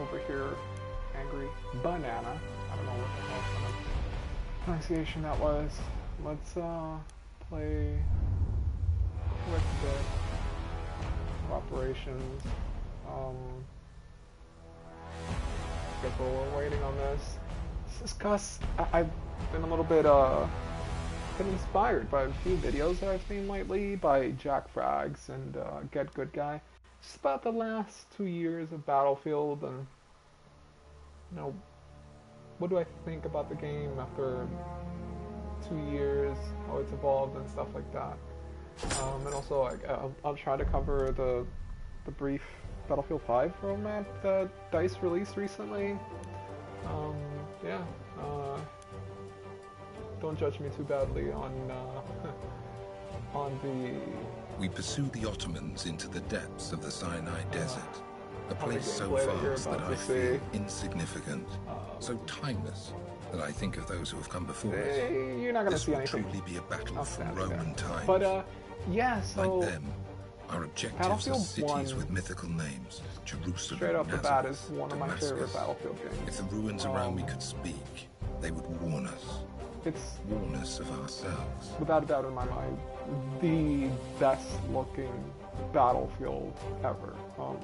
over here, Angry Banana. I don't know what the hell kind of pronunciation that was. Let's play quick bit of operations. Guess we're waiting on this. This is Gus. I've been a little bit been inspired by a few videos that I've seen lately by Jack Frags and Get Good Guy. Just about the last 2 years of Battlefield and, you know, what do I think about the game after 2 years, how it's evolved and stuff like that. And also I'll try to cover the brief Battlefield 5 roadmap that DICE released recently. Yeah. Don't judge me too badly on the... We pursue the Ottomans into the depths of the Sinai Desert, a place so vast that I feel insignificant, so timeless that I think of those who have come before us. You're not going to see anything. This will truly be a battle from Roman times. But, yeah, so... Like them, our objectives are cities with mythical names, Jerusalem, straight off the bat, is Nazareth, one of my Damascus. favorite Battlefield games. If the ruins around me could speak, they would warn us. Warn us of ourselves. Without a doubt in my mind, the best looking Battlefield ever.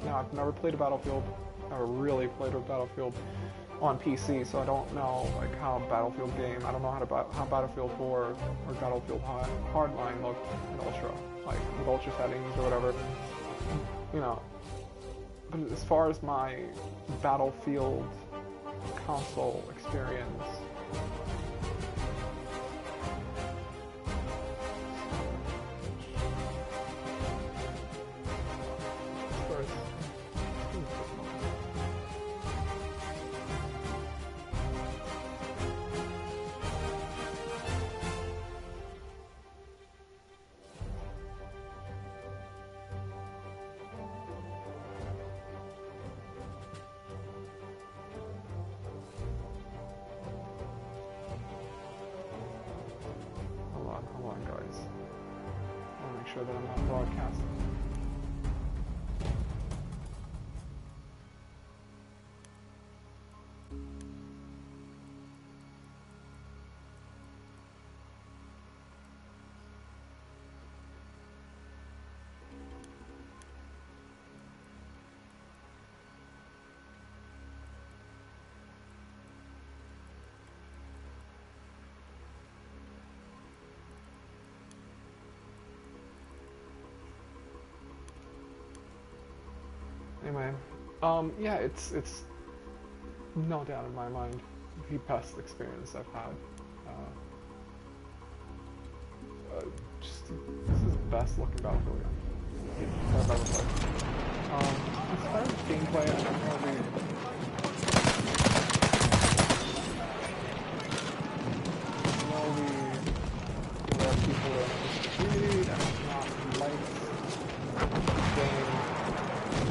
Now, I've never played a Battlefield, never really played a Battlefield on PC, so I don't know like how a Battlefield game, I don't know how Battlefield 4 or Battlefield Hardline looked in Ultra, like with Ultra settings or whatever, you know. But as far as my Battlefield console experience, hold on guys. I want to make sure that I'm not broadcasting. Anyway, yeah, it's no doubt in my mind the best experience I've had. Just this is the best looking Battlefield game I've ever played. As far as gameplay, I don't really. There are people in the community that not like the game.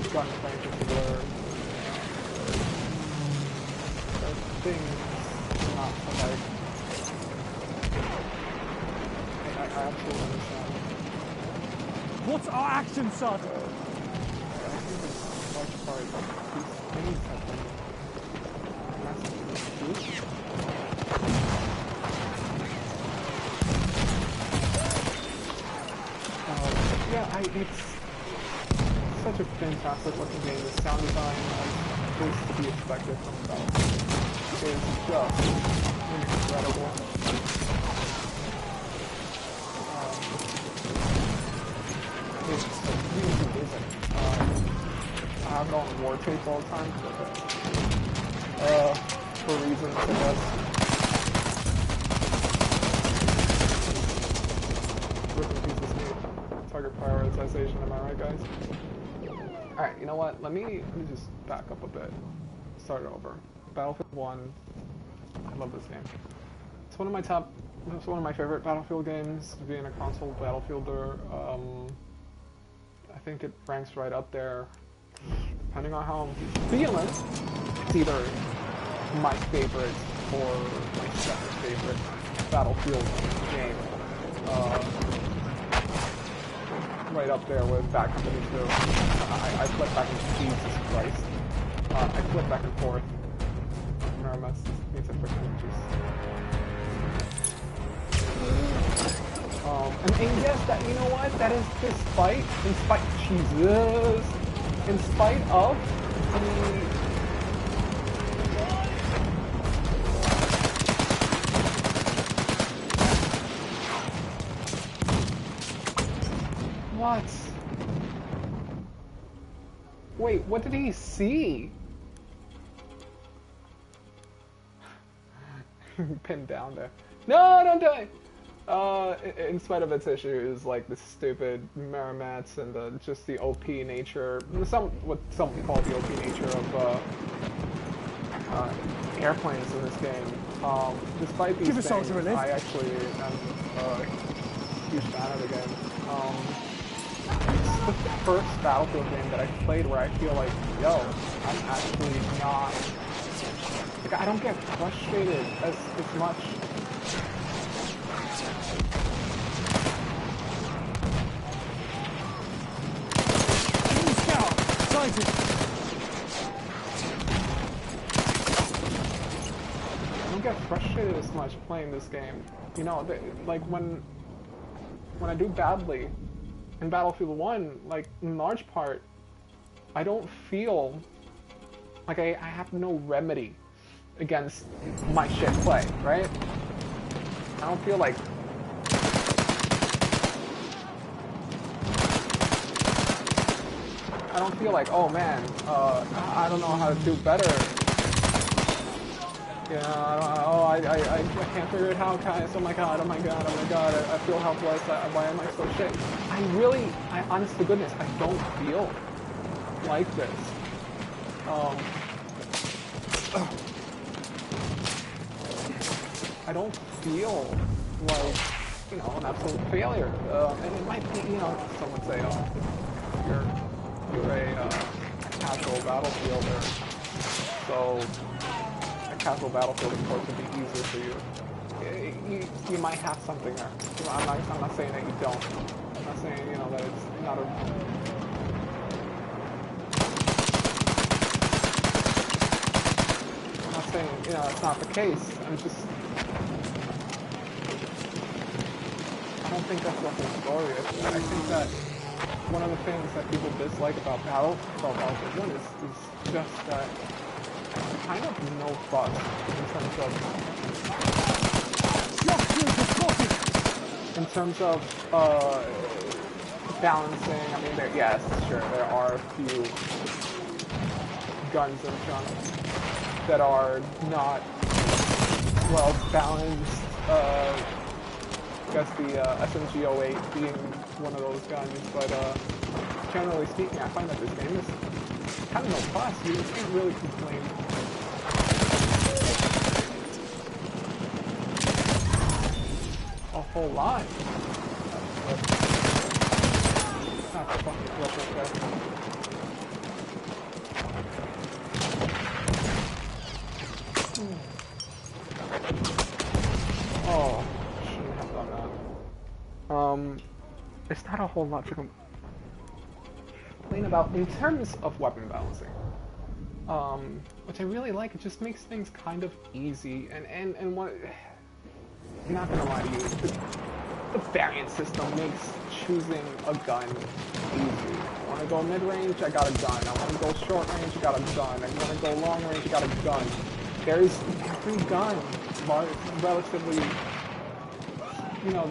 Gunplay in particular, things not to like. I absolutely understand. What's our action, Sergeant? I think it's large part of these things have been massively reduced. Yeah, it's such a fantastic looking game. The sound design is to be expected from Battlefield. It's just incredible. It's really amazing. I have it on war tape all the time. For reasons, I guess. Ripping pieces of target prioritization, am I right, guys? Alright, you know what? Let me just back up a bit. Start it over. Battlefield 1. I love this game. It's one of my favorite Battlefield games, being a console Battlefielder. I think it ranks right up there. Depending on how I'm feeling, it's either my favorite or my second favorite Battlefield game. Right up there with Bad Company 2. I played Bad Company 2, Jesus Christ. I flip back and forth. Miramis needs to freaking just... and yes, that, you know what? That is despite, Jesus, in spite of the... What? Wait, what did he see? Pinned down there. No, don't die! In spite of its issues, like the stupid Maramats and just the OP nature, what some call the OP nature of airplanes in this game. Despite these things, I actually am a huge fan of the game. It's the first Battlefield game that I've played where I feel like, yo, I'm actually not... Like, I don't get frustrated as much. I don't get frustrated as much playing this game. You know, like when I do badly in Battlefield 1, like in large part, I don't feel like I have no remedy against my shit play, right? I don't feel like oh man, I don't know how to do better. You know, I can't figure it out, guys. Oh my god, I feel helpless. Why am I so shit? I honest to goodness, I don't feel like this. I don't feel like, you know, an absolute failure. And it might be, you know, some would say, oh, you're a casual battlefielder, so a casual battlefield, of course, would be easier for you. You might have something there. You know, I'm not saying that you don't. I'm not saying, you know, that it's not a... I'm not saying, you know, it's not the case. I'm just... I don't think that's the whole story. I think that one of the things that people dislike about Battlefield 1 is just that kind of no fuss in terms of balancing. I mean, yes, sure, there are a few guns in front that are not well balanced. I guess the SMG-08 being one of those guns, but generally speaking, I find that this game is kind of no fuss. You can't really complain a whole lot. Not fucking flip okay. Oh. There's not a whole lot to complain about in terms of weapon balancing. Which I really like. It just makes things kind of easy, and what... I'm not gonna lie to you, the variant system makes choosing a gun easy. I wanna go mid-range, I got a gun. I wanna go short range, I got a gun. I wanna go long range, I got a gun. There's every gun, relatively, you know,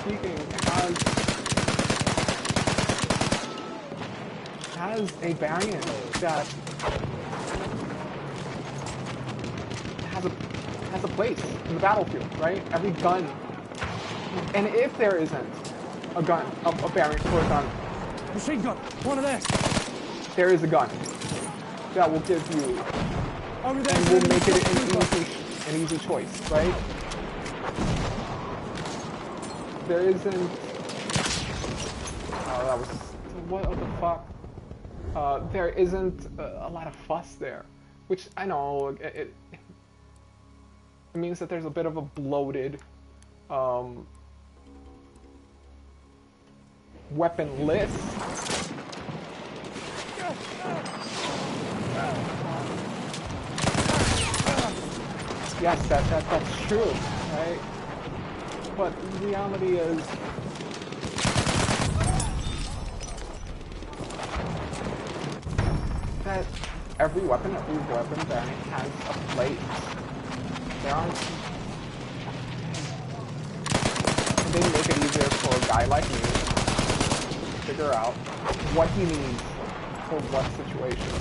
speaking, has a variant that has a place in the battlefield, right? Every gun, and if there isn't a gun, a variant for a gun, machine gun, one of this. There is a gun that will give you, and will make it an easy choice, right? There isn't. Oh, that was what the fuck. There isn't a lot of fuss there, which I know it means that there's a bit of a bloated weapon list. Yes, that's true, right? But the reality is, that every weapon bank has a plate. There aren't. And they make it easier for a guy like me to figure out what he needs for what situation.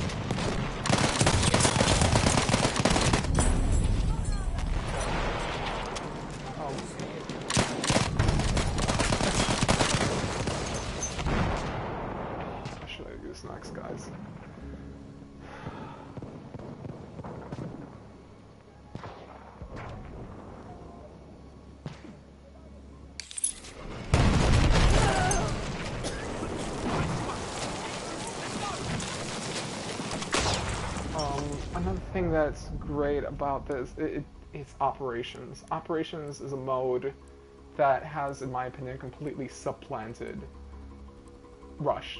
What should I use next, guys? Another thing that's great about this, it's Operations. Operations is a mode that has, in my opinion, completely supplanted Rush.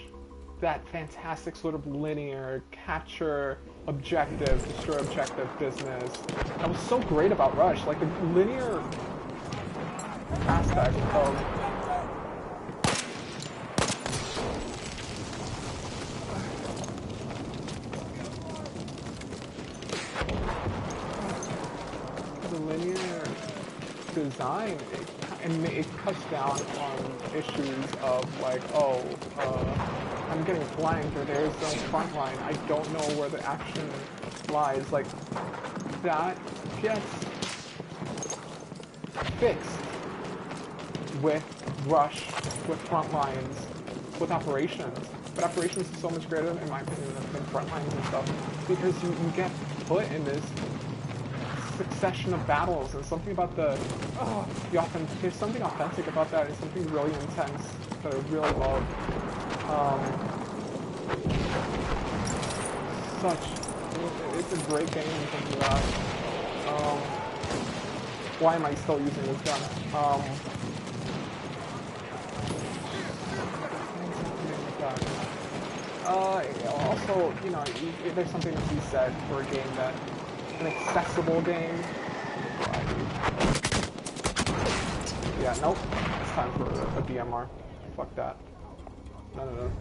That fantastic sort of linear capture objective, destroy objective business. That was so great about Rush. Like the linear aspect of design, it cuts down on issues of like, oh, I'm getting flanked, or there's no front line, I don't know where the action lies. Like, that gets fixed with Rush, with front lines, with Operations. But Operations is so much greater, in my opinion, than front lines and stuff, because you get put in this succession of battles, and something about there's something authentic about that. It's something really intense that I really love. It's a great game in terms of that. Why am I still using this gun? Also, you know, there's something to be said for a game that an accessible game. Yeah, nope. It's time for a DMR. Fuck that. No.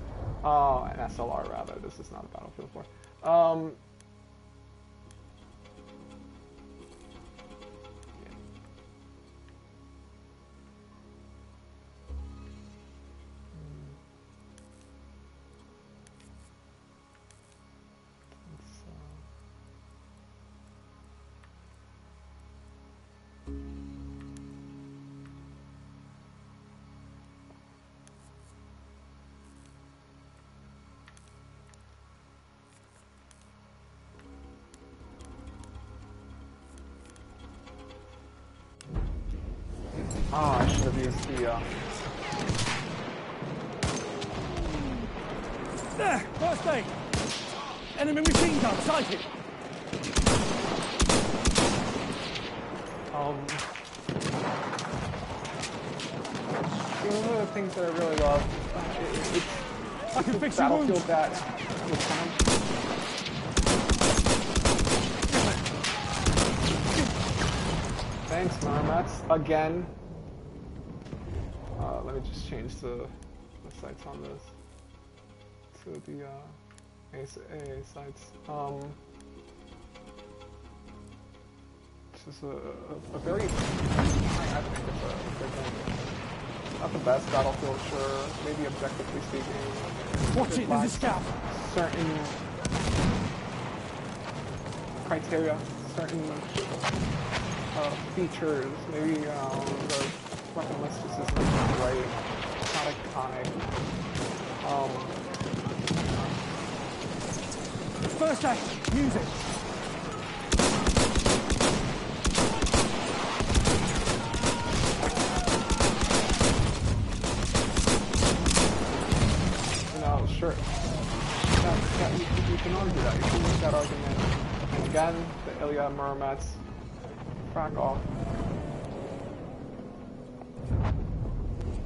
Oh, an SLR rather. This is not a Battlefield 4. Oh, I should have used the, There! First aid! Enemy machine gun sighted! One of the things that I really love, it's Battlefield that was kind of... Thanks, Marmats. Again. Let me just change the sights on this to the AA sights. This is a very, I think it's a good game. Not the best Battlefield, sure. Maybe objectively speaking. Watch it, there's a scout. Certain criteria, certain features. Maybe the weapon list just isn't great. It's not iconic. First aid, use it. Sure. Yeah, you can argue that. You can make that argument. And again, the Ilya Muromets. Crack off.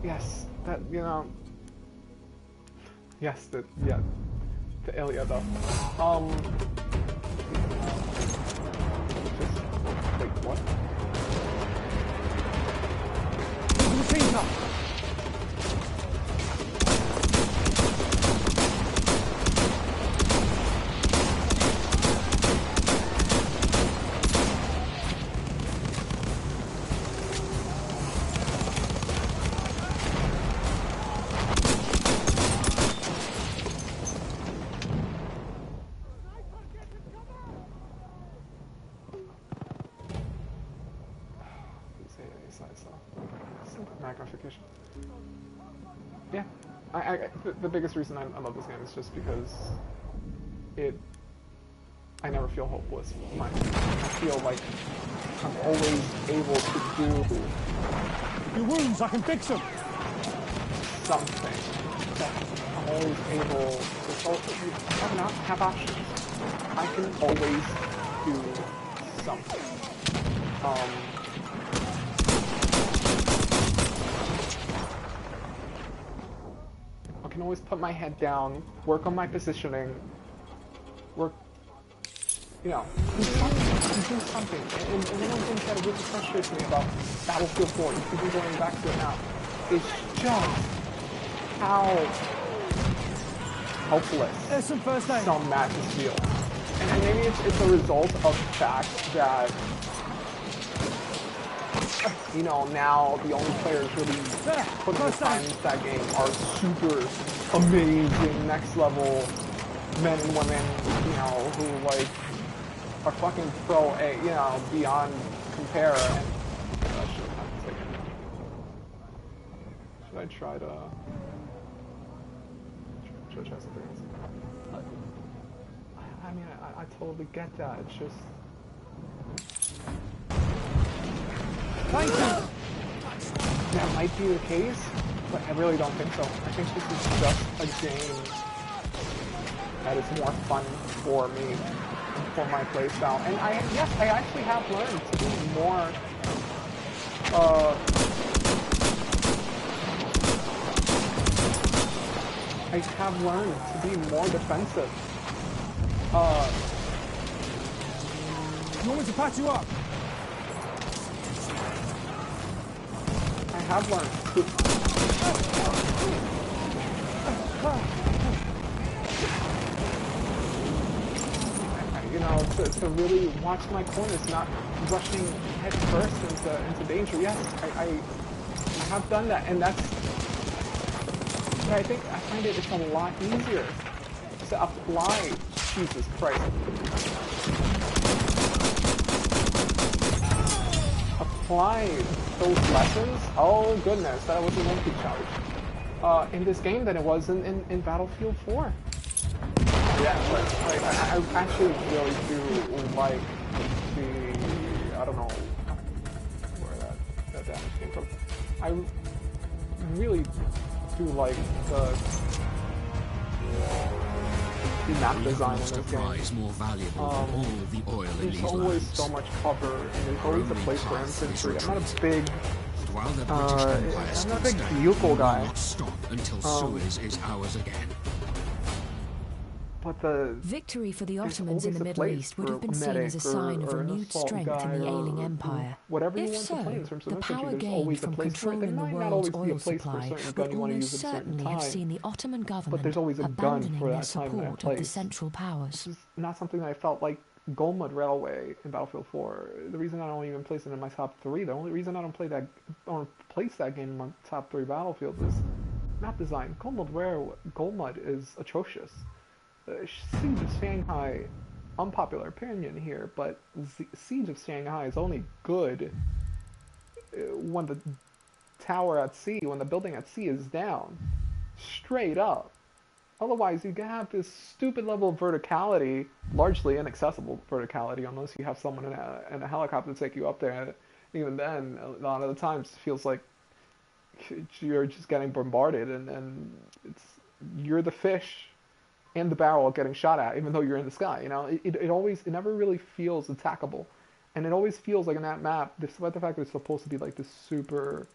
Yes, that, you know. Yes, the Ilya though. Just, wait, what? magnification. Yeah, the biggest reason I love this game is just because I never feel hopeless. I feel like I'm always able to do Your wounds, I can fix them. something. I'm always able to have options. I can always do something. I can always put my head down, work on my positioning, work, you know, do something. And one of the things that really frustrates me about Battlefield 4, and people going back to it now, is just how helpless some matches feel. And maybe it's a result of the fact that, you know, now the only players really putting the time into that game are super amazing, next level men and women, you know, who like are fucking pro A, you know, beyond compare. And should I try to try something else? I mean, I totally get that. It's just. Thank you. That might be the case, but I really don't think so. I think this is just a game that is more fun for me, for my playstyle. And yes, I actually have learned to be more, I have learned to be more defensive. You want me to patch you up? I have learned to... You know, to really watch my corners, not rushing head first into danger. Yes, I have done that, and that's... But I find it's a lot easier to apply... Jesus Christ. Apply those lessons, oh goodness, that was a monkey charge, in this game than it was in Battlefield 4. Yeah, but like, I actually really do like the, I don't know where that damage came from. I really do like the map design in this game. More valuable than all of the oil in there's always so much cover, and there's always a place for infantry. I'm not a big, I'm not a big vehicle guy. Not stop until Suez is ours again. But the victory for the Ottomans in the Middle East would have been seen as a sign of renewed strength in the ailing empire. If so, the power gained from controlling the world's oil supply would almost certainly have seen the Ottoman government abandoning their support of the Central Powers. This is not something that I felt like Golmud Railway in Battlefield 4. The reason I don't even place it in my top 3, the only reason I don't place that game in my top 3 Battlefield is map design. Golmud is atrocious. Siege of Shanghai, unpopular opinion here, but Siege of Shanghai is only good when the tower at sea, when the building at sea is down, straight up. Otherwise, you can have this stupid level of verticality, largely inaccessible verticality, unless you have someone in a helicopter to take you up there. And even then, a lot of the times, it feels like you're just getting bombarded, and you're the fish and the barrel getting shot at, even though you're in the sky. You know, it never really feels attackable, and it always feels like in that map, despite the fact that it's supposed to be like this super,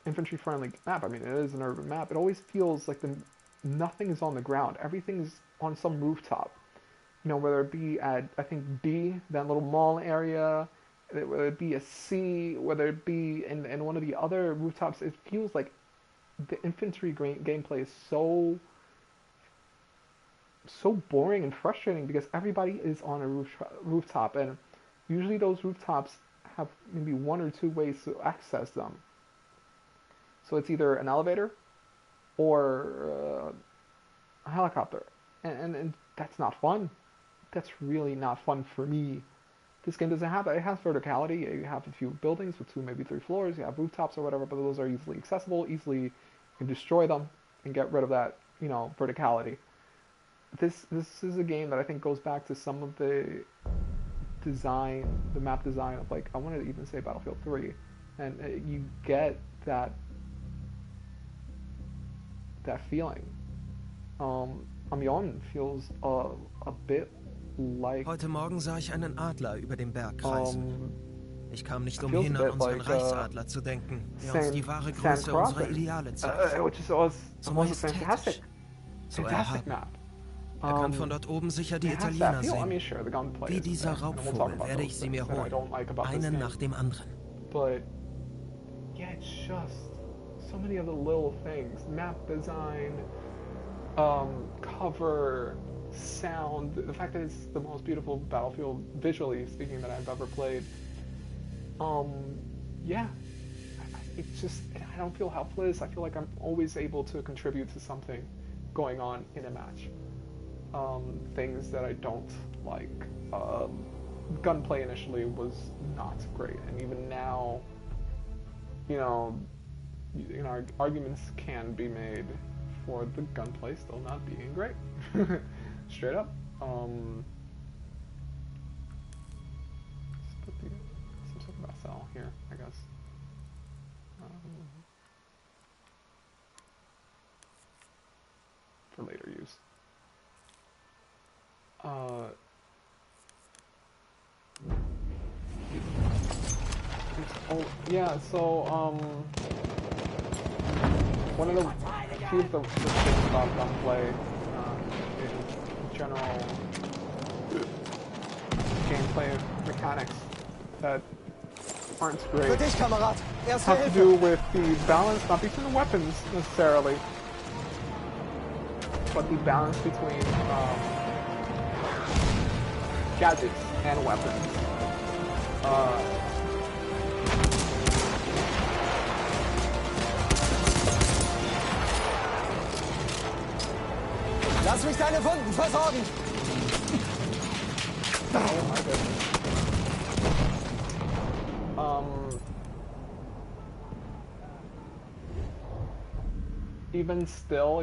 infantry-friendly map. I mean, it is an urban map. It always feels like nothing is on the ground. Everything's on some rooftop. You know, whether it be at, I think, B, that little mall area, whether it be a C, whether it be in one of the other rooftops, it feels like the infantry gameplay is so boring and frustrating because everybody is on a rooftop, and usually those rooftops have maybe 1 or 2 ways to access them. So it's either an elevator or a helicopter, and that's not fun. That's really not fun for me. This game doesn't have that. It has verticality. You have a few buildings with 2, maybe 3 floors. You have rooftops or whatever, but those are easily accessible. You can destroy them and get rid of that, you know, verticality. This is a game that I think goes back to some of the design, the map design of, like, I want to even say Battlefield 3, and you get that feeling. Amiens feels a bit like. Heute Morgen sah ich einen Adler über dem Berg kreisen. Ich kam nicht umhin, an unseren Reichsadler zu denken, der uns die wahre Größe unserer Ideale zeigt. So fantastic. So erhaben. Kann von dort oben sicher die Italiener sehen. Wie dieser Raubvogel werde ich sie mir holen. Einen nach dem anderen. But yeah, it's just so many of the little things. Map design, cover, sound, the fact that it's the most beautiful Battlefield, visually speaking, that I've ever played. Yeah, it's just, I don't feel helpless. I feel like I'm always able to contribute to something going on in a match. Things that I don't like. Gunplay initially was not great, and even now, you know, arguments can be made for the gunplay still not being great. Straight up. Let's put some sort of SL here, I guess. For later use. Oh yeah, so one of the few of the things about gunplay in general gameplay mechanics that aren't great have to do with the balance, not between the weapons necessarily, but the balance between gadgets and weapons. Lass mich deine Wunden versorgen! Oh my goodness.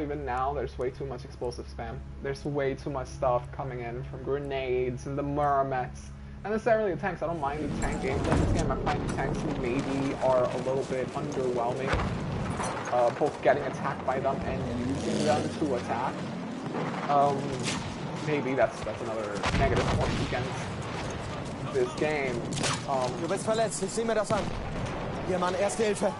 Even now, there's way too much explosive spam. There's way too much stuff coming in from grenades and the murmets. And necessarily the tanks. I don't mind the tank gameplay in this game. I find the tanks maybe are a little bit underwhelming. Both getting attacked by them and using them to attack. Maybe that's another negative point against this game. Du bist verletzt, ich sehe mir das an. Hier, Mann, Erste Hilfe.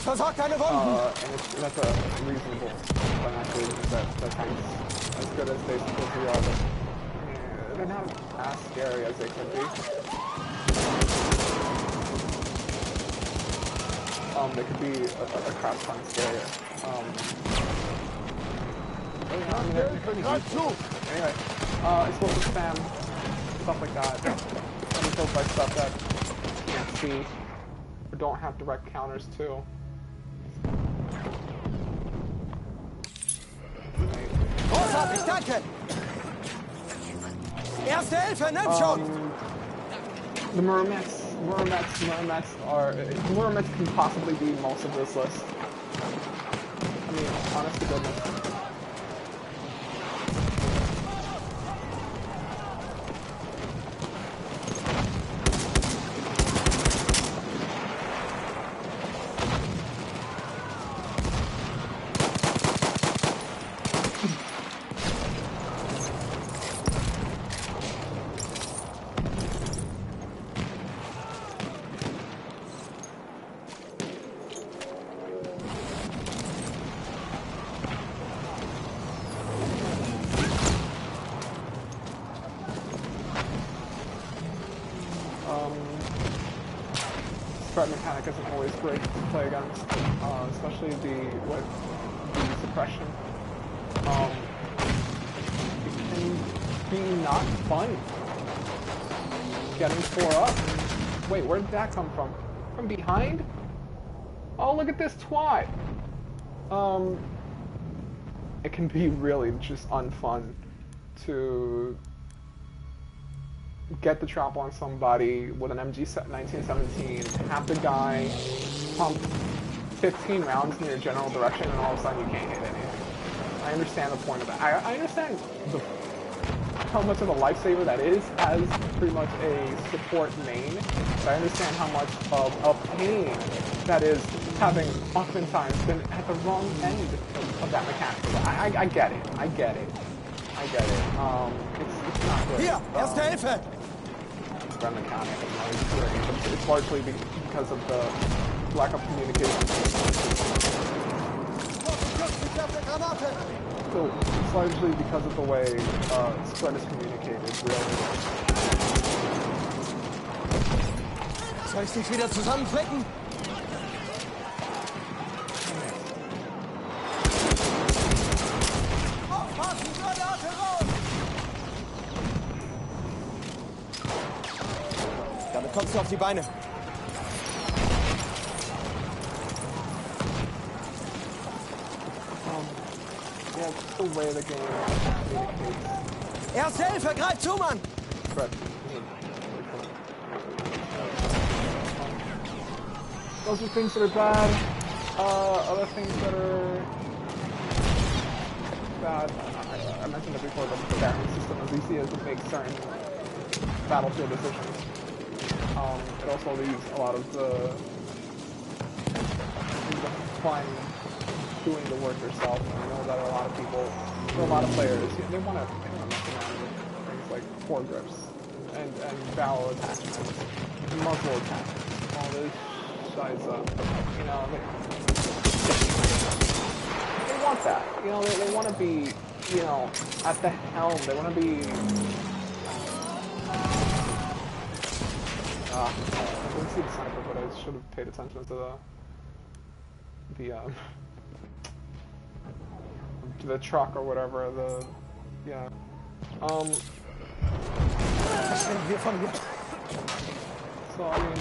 Versorg deine Wunden! And that's a reasonable one, actually, that the tanks, as good as they supposed to be, are, but they're not as scary as they could be. They could be a crap ton scarier. I mean, they're pretty useful. Anyway, explosive spam, stuff like that. And killed by stuff that you can't see, or don't have direct counters to. Großartig, danke! Erste Hilfe, nimm schon! The Murmets can possibly be most of this list. I mean, honest to goodness. Threat mechanic isn't always great to play against, especially with the suppression. It can be not fun getting 4 up. Wait, where did that come from? From behind? Oh, look at this twat! it can be really just unfun to get the trap on somebody with an MG 1917, have the guy pump 15 rounds in your general direction, and all of a sudden you can't hit anything. I understand the point of that. I understand how much of a lifesaver that is as pretty much a support main, but I understand how much of a pain that is having oftentimes been at the wrong end of that mechanic. I get it. I get it. It's not good. Hier, erste Hilfe! That mechanic is not great, but it's largely because of the lack of communication. So it's largely because of the way spread is communicated, really. Soll ich dich wieder zusammenflicken? Damit kommst du auf die Beine. Yeah, just the way the game communicates. Erste Hilfe, greif zu, Mann! Those are things that are bad. Other things that are bad. I mentioned it before, but the barring system as easy as it makes certain battlefield decisions. It also leaves a lot of the fun doing the work yourself. And I know that a lot of people, for a lot of players, they want to mess around with things like foregrips and barrel attachments, muzzle attachments, all this size up. You know, they want that. You know, they want to be, you know, at the helm. They want to be. I didn't see the sniper, but I should have paid attention to the truck or whatever. Yeah. So I mean,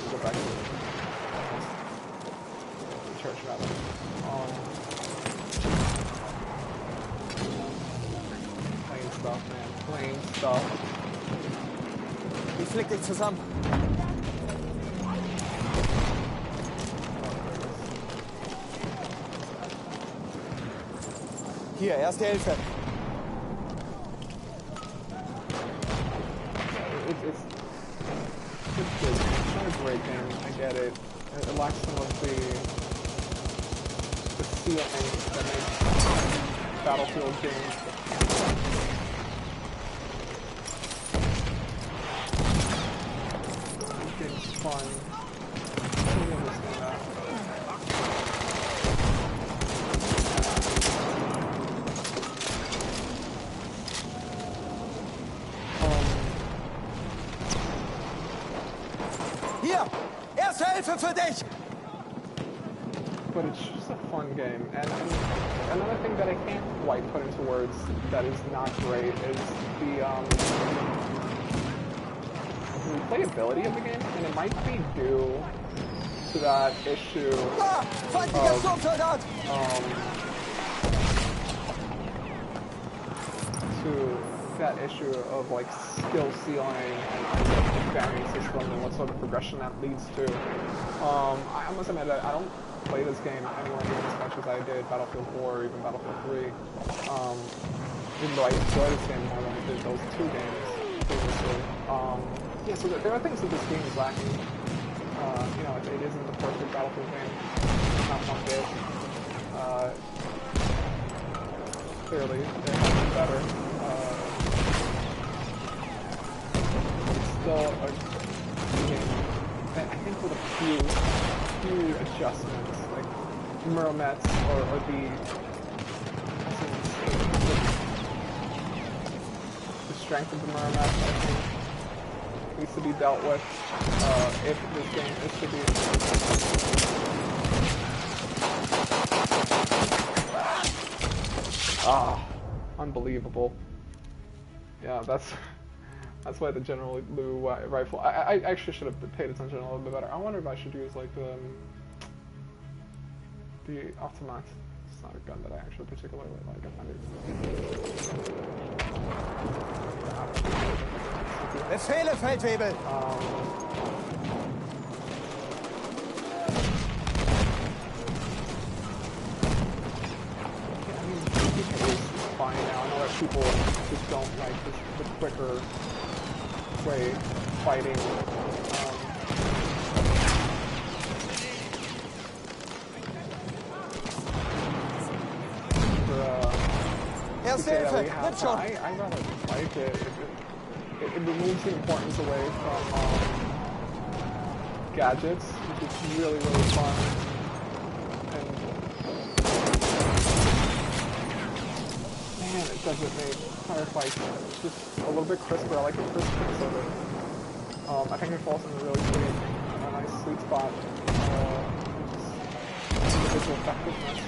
we'll go back to the church rather. Plain stuff, man. Plain stuff. Ich flick dich zusammen. Hier, erste Hilfe. It's good. It's not a great game. I get it. It lacks some of the feeling that makes Battlefield games. It's fun. I totally understand that. Hier, erste Hilfe für dich! But it's just a fun game, and another thing that I can't quite put into words that is not great is the replayability of the game, and it might be due to that issue of like skill ceiling and the varying system and what sort of progression that leads to. I must admit that I don't play this game anywhere near as much as I did Battlefield 4 or even Battlefield 3. Even though I enjoy this game more than I did those two games previously. Yeah, so there are things that this game is lacking. You know, it isn't the perfect Battlefield game. It's not one bit. Clearly, it has been better. It's still a game, I think, with a few adjustments, like Muromets or the strength of the Muromets, I think, needs to be dealt with if this game is to be. Unbelievable. Yeah, that's why the General Lu rifle. I actually should have paid attention a little bit better. I wonder if I should use like the automat. not a gun that I actually particularly like. Befehle, Feldwebel! Fine now. I know that people just don't like the quicker way fighting. I rather like it. It removes the importance away from gadgets, which is really, really fun. Man, it doesn't make firefights just a little bit crisper. I like the crispness of it. I think it falls in a really a nice sweet spot. Individual effectiveness.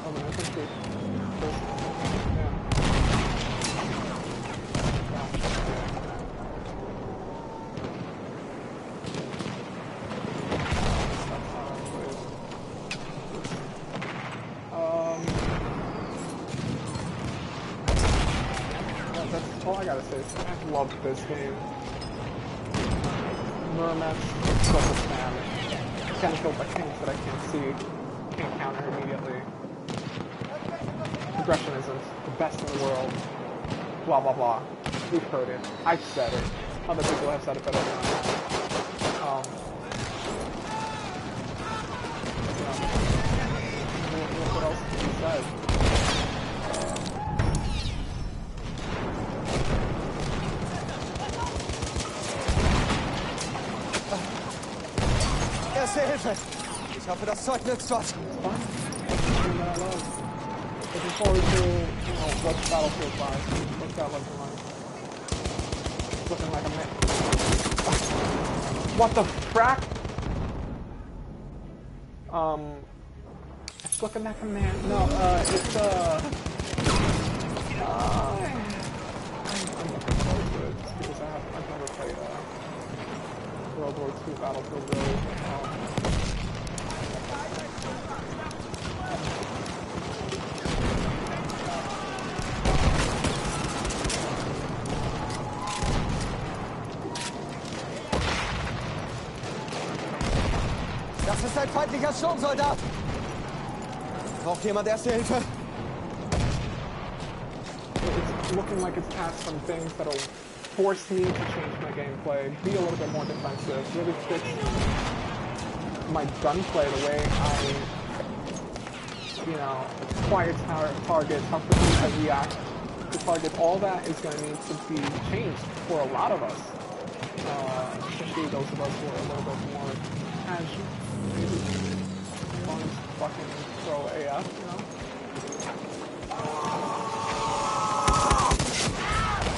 The infantry. Yeah. That's all I gotta say. I love this game. Mermets, double spam. Kind of killed by things that I can't see. Can't counter immediately. Aggression isn't the best in the world. Blah blah blah. We've heard it. I've said it. Other people have said it better than I have. What else can be said? Erste Hilfe! Ich hoffe, das Zeug nützt was. Looking forward to, what Battlefield like. What's that looking like? It's looking like a man. What the frack? It's looking like a man. No, it's I'm looking forward to it just because I've never played World War II Battlefield really. Das ist ein feindlicher Sturmsoldat! Braucht jemand Erste Hilfe? It's looking like it's past some things that'll force me to change my gameplay, be a little bit more defensive, really fix my gunplay the way I, quiet targets, how quickly I react to targets. All that is going to need to be changed for a lot of us, especially those of us who are a little bit more casual. Maybe fun fucking pro AF,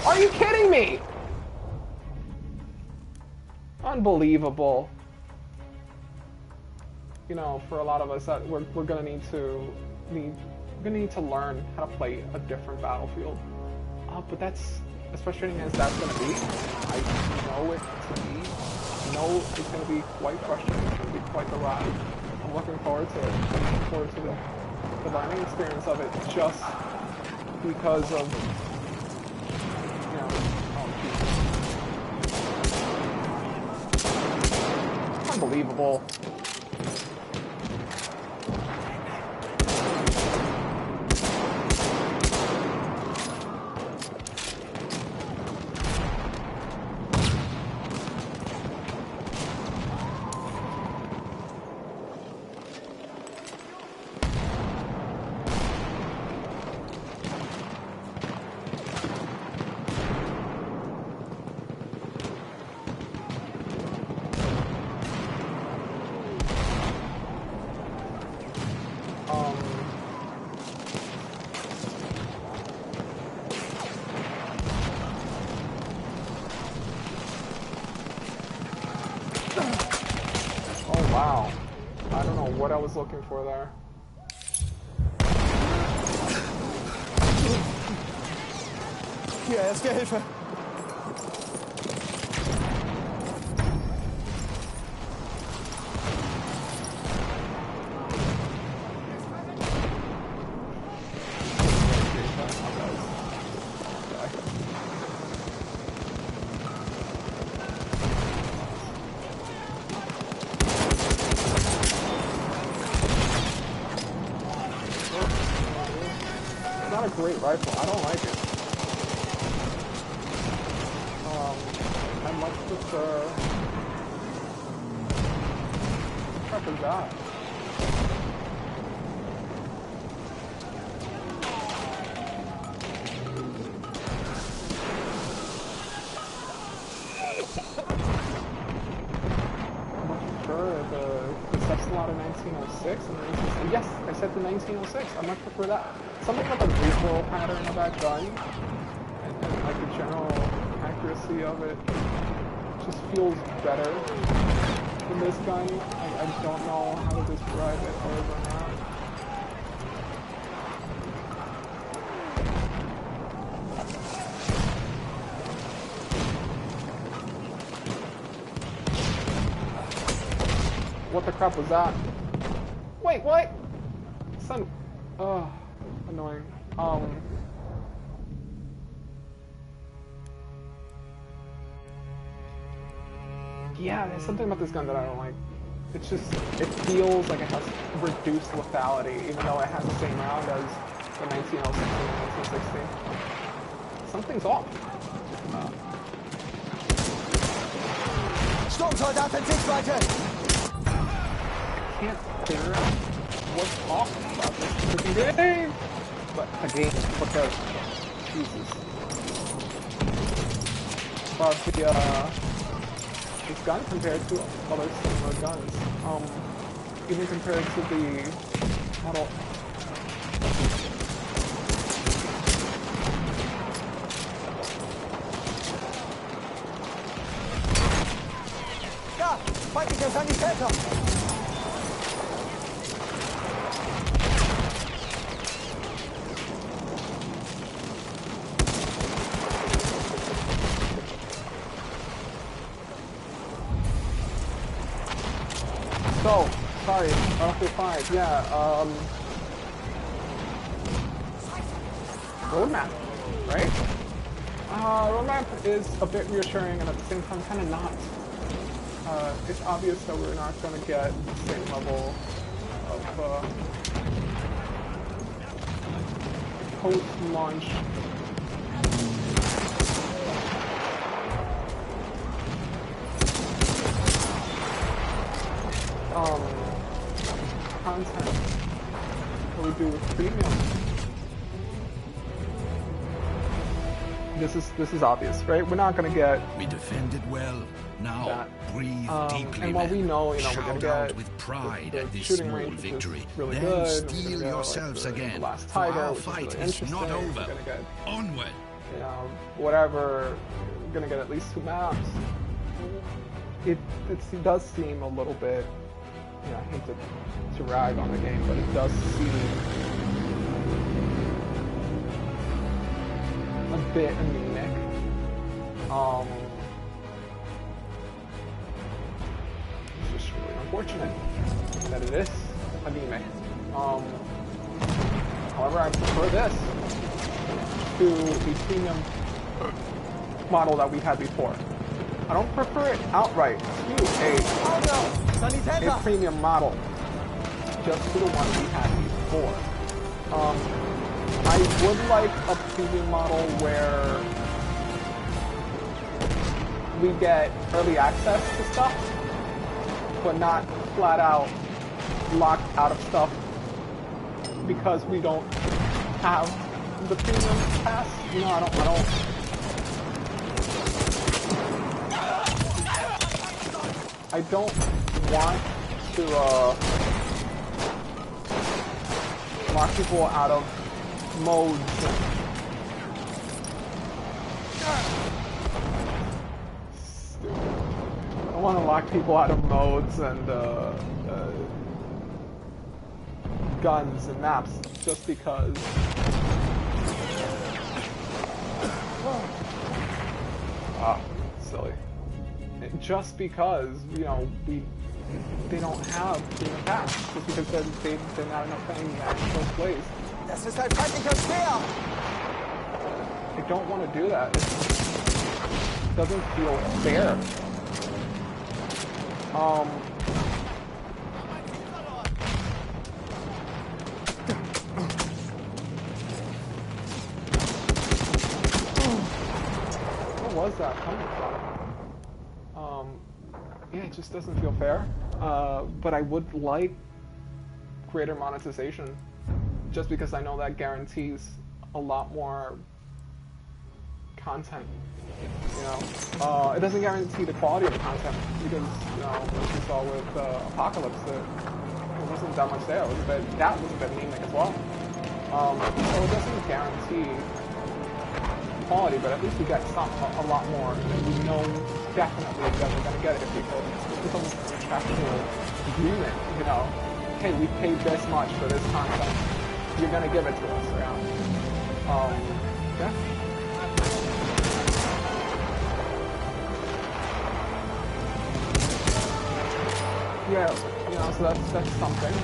Are you kidding me? Unbelievable. For a lot of us, that we're gonna need to learn how to play a different Battlefield. But that's as frustrating as that's gonna be. I know it to be. I know it's gonna be quite frustrating. It's gonna be quite the ride. I'm looking forward to it. I'm looking forward to the learning experience of it, just because of unbelievable. Wow. I don't know what I was looking for there. Hier, Erste Hilfe. great rifle. I don't like it. I much prefer... What truck is that? Out of 1906 and yes, I said the 1906. I much prefer that. Something about the recoil pattern of that gun and like the general accuracy of it just feels better than this gun. I don't know how to describe it other than that. What the crap was that? Wait, what? Son, annoying. Yeah, there's something about this gun that I don't like. It's just, it feels like it has reduced lethality, even though it has the same round as the 1906 and 1916. Something's off. Sturmsoldat in Sichtweite! Can't figure out what's off about this freaking game. But again, because Jesus. But this gun compared to other similar guns, even compared to the model. Ja, feindlicher Sanitäter! So, sorry, Battlefield 5, yeah, roadmap, right? Roadmap is a bit reassuring and at the same time kind of not. It's obvious that we're not going to get the same level of post-launch content that we do with premium. This is obvious, right? We're not gonna get. We defended well. Now that. Breathe deeply. And while we know, we're gonna get with pride the at this shooting small range, victory. Really then good. steel yourselves again. The last For tiger, our which fight is really is not over. We're gonna get, Onward. Whatever. We're gonna get at least 2 maps. It does seem a little bit. I hate to rag on the game, but it does seem a bit anemic. It's just really unfortunate that it is anemic. However, I prefer this to the premium model that we had before. I don't prefer it outright to a premium model, just to the one we had before. I would like a premium model where we get early access to stuff, but not flat out locked out of stuff because we don't have the premium pass. I don't want to lock people out of modes. Stupid. I don't want to lock people out of modes and guns and maps just because. Silly. Just because, they don't have the pass. Just because they're not enough in the actual place. Das ist ein feindlicher Speer! I don't want to do that. It doesn't feel fair. was that coming from? Yeah, it just doesn't feel fair. But I would like greater monetization, just because I know that guarantees a lot more content. You know, it doesn't guarantee the quality of the content because, you know, as we saw with Apocalypse, there wasn't that much there. That was a bit anemic as well. So it doesn't guarantee quality, but at least we get a lot more, and we know definitely that we're going to get it if we go. It's almost a contractual agreement, you know. Hey, we paid this much for this content. You're going to give it to us, yeah. Yeah. Yeah, you know, so that's something.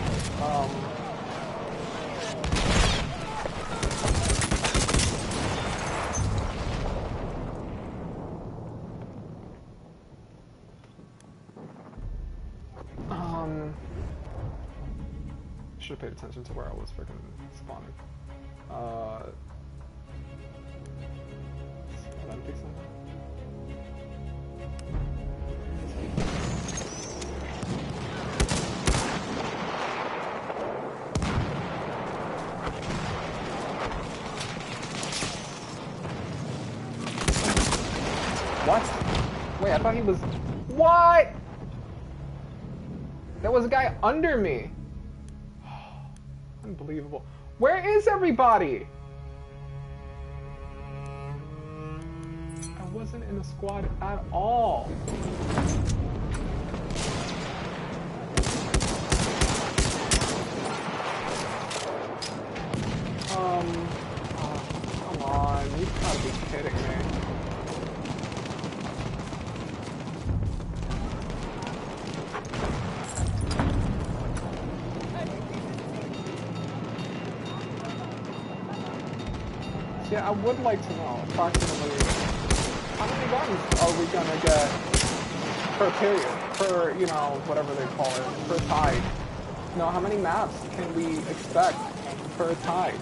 Should have paid attention to where I was freaking spawning. What? Wait, I thought he was... What? There was a guy under me. Unbelievable. Where is everybody? I wasn't in the squad at all. Oh, come on. You've got to be kidding me. Yeah, I would like to know approximately how many guns are we gonna get per period, per, you know, whatever they call it, per tide. You know, how many maps can we expect per tide?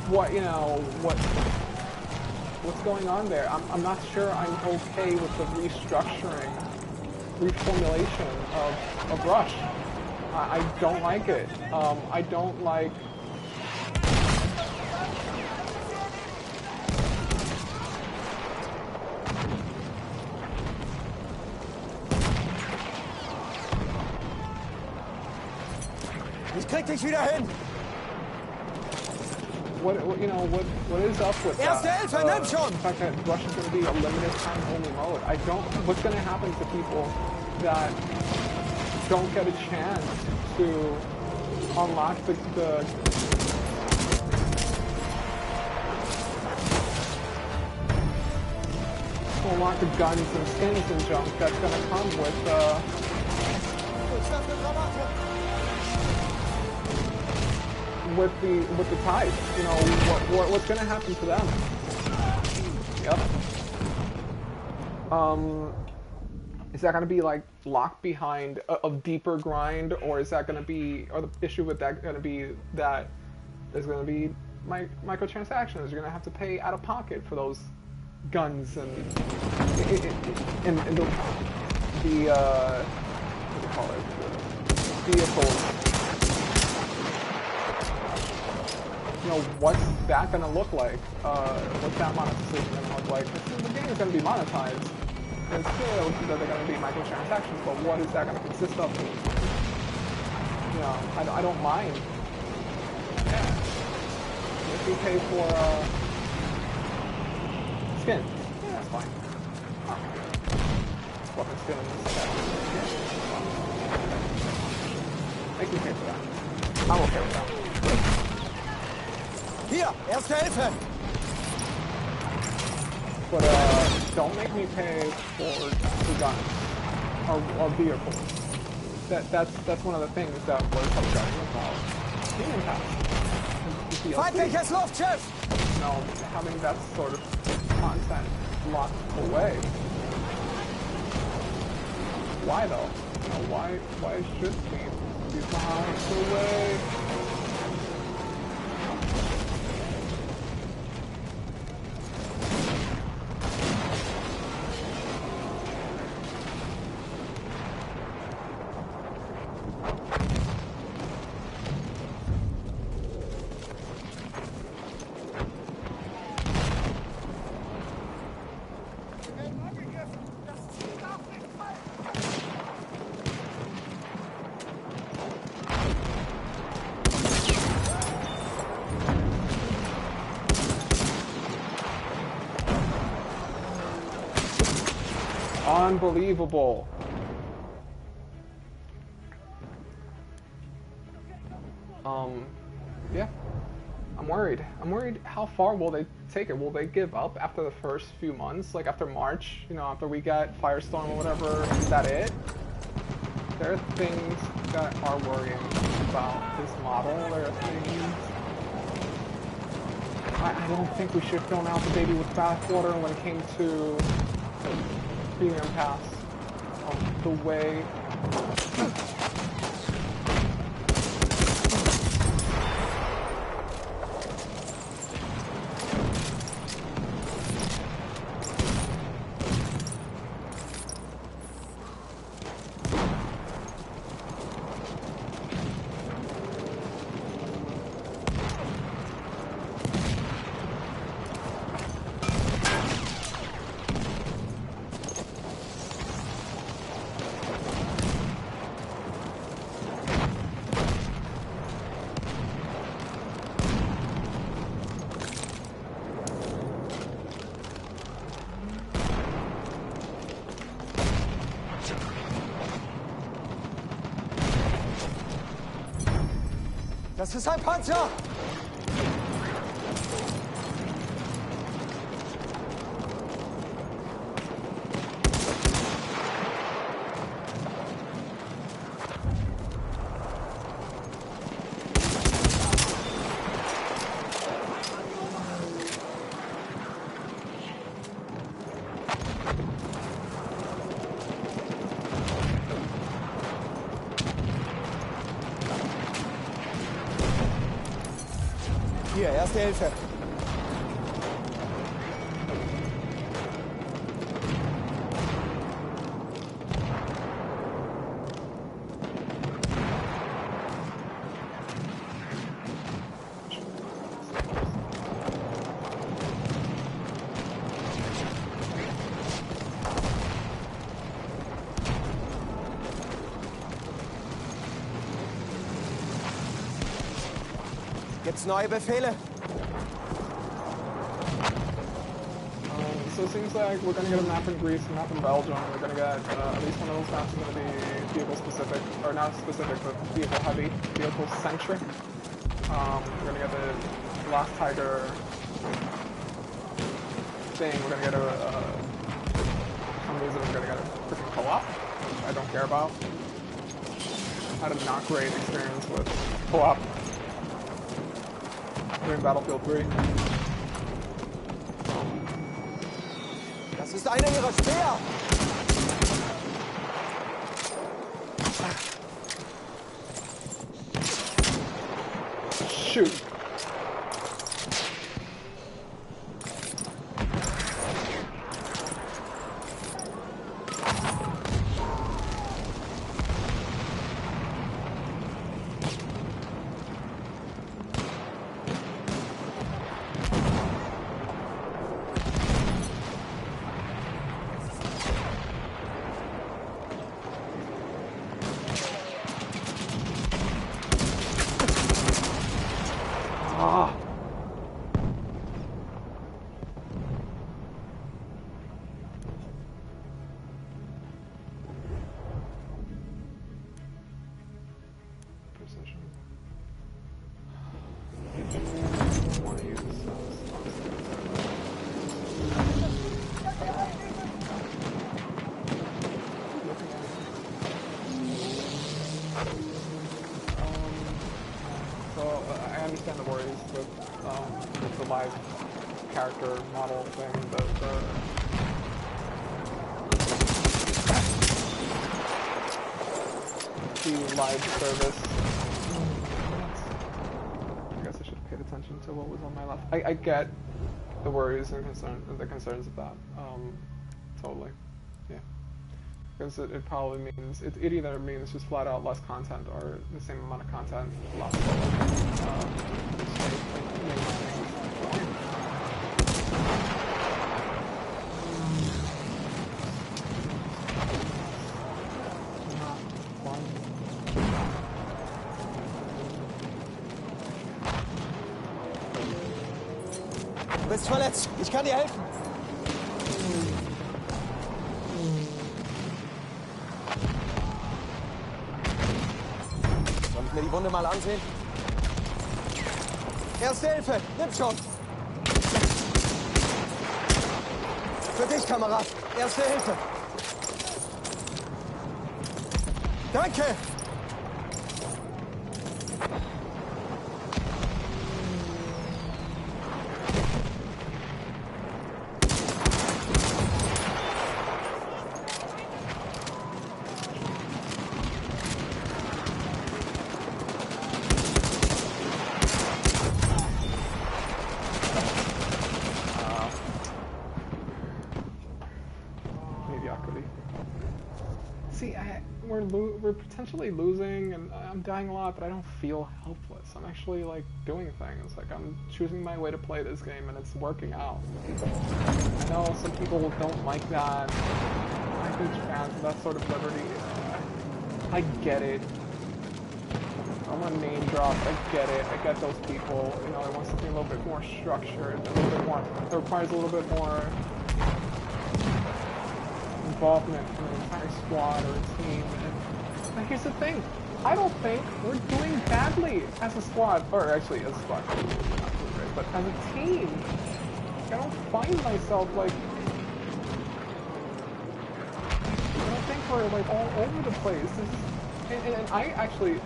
What, you know, what's going on there? I'm not sure I'm okay with the restructuring, reformulation of Rush. I don't like it. I don't like... Ich krieg dich wieder hin! What you know, what is up with that? The fact that Rush is going to be a limited time only mode. I don't... What's going to happen to people that don't get a chance to unlock the guns and skins and junk that's going to come with with the tide, you know, what's gonna happen to them? Yep. Is that gonna be like locked behind a deeper grind, or is that gonna be, or the issue with that gonna be that there's gonna be microtransactions? You're gonna have to pay out of pocket for those guns and the what do you call it? The vehicles. You know, what's that going to look like? What's that monetization going to look like? The game is going to be monetized. And it's clear that they're going to be microtransactions, but what is that going to consist of? You know, I don't mind. Yeah. If you pay for skin, yeah, that's fine. Weapon skin and stuff. Make me pay for that. I'm okay with that. Hier, erste Hilfe! But don't make me pay for the guns or vehicles. That's one of the things that was frustrating about Game Pass. Feindliches Luftschiff! You know, having that sort of content locked away. Why though? You know, why should we be locked away? Unbelievable. Yeah. I'm worried. I'm worried how far will they take it? Will they give up after the first few months? Like after March, you know, after we get Firestorm or whatever, is that it? There are things that are worrying about this model. There are things... I don't think we should have thrown out the baby with bathwater when it came to Premium Pass. The way... Das ist ein Panzer! Hier, erste Hilfe. Gibt's neue Befehle? So it seems like we're going to get a map in Greece, a map in Belgium. We're going to get at least one of those maps is going to be vehicle specific, or not specific, but vehicle heavy, vehicle centric. We're going to get the Last Tiger thing. We're going to get for some reason we're going to get a freaking co-op, which I don't care about. I had a not great experience with co-op during Battlefield 3. Das ist einer ihrer Speer! Shoot! Ah. Precision. I don't want to use this. So I understand the worries with the live character model thing, the live service. I guess I should have paid attention to what was on my left. I get the worries and concerns of that. Totally. Yeah. Because it probably means, it either means just flat out less content or the same amount of content, lots Du bist verletzt. Ich kann dir helfen. mir die Wunde mal ansehen? Erste Hilfe, nimm schon! Für dich, Kamerad! Erste Hilfe! Danke! We're potentially losing, and I'm dying a lot, but I don't feel helpless. I'm actually, like, doing things. Like, I'm choosing my way to play this game, and it's working out. I know some people don't like that. I'm huge fans of that sort of liberty. I get it. I want to name drop. I get it. I get those people. You know, they want something a little bit more structured, a little bit more. It requires a little bit more involvement from an entire squad or a team. And here's the thing, I don't think we're doing badly as a squad, or actually as a squad, not really great, but as a team. I don't find myself like, I don't think we're like all over the place. This is, and I actually,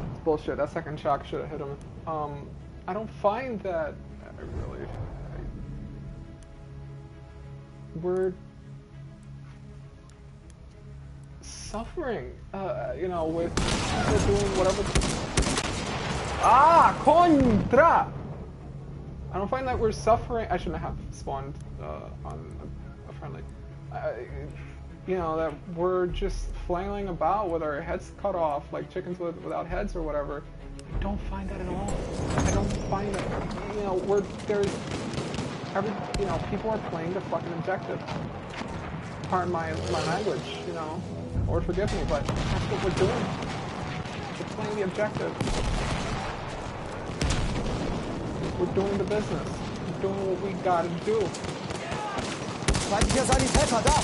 it's bullshit. That second shock should have hit him. I don't find that we're suffering, you know, with people doing whatever. Contra! I don't find that we're suffering. I shouldn't have spawned on a friendly. You know, that we're just flailing about with our heads cut off like chickens without heads or whatever. I don't find that at all. I don't find that. You know, you know, people are playing the fucking objective. Pardon my language, you know, or forgive me, but that's what we're doing. We're playing the objective. We're doing the business. We're doing what we gotta do. Feindlicher Sanitäter da!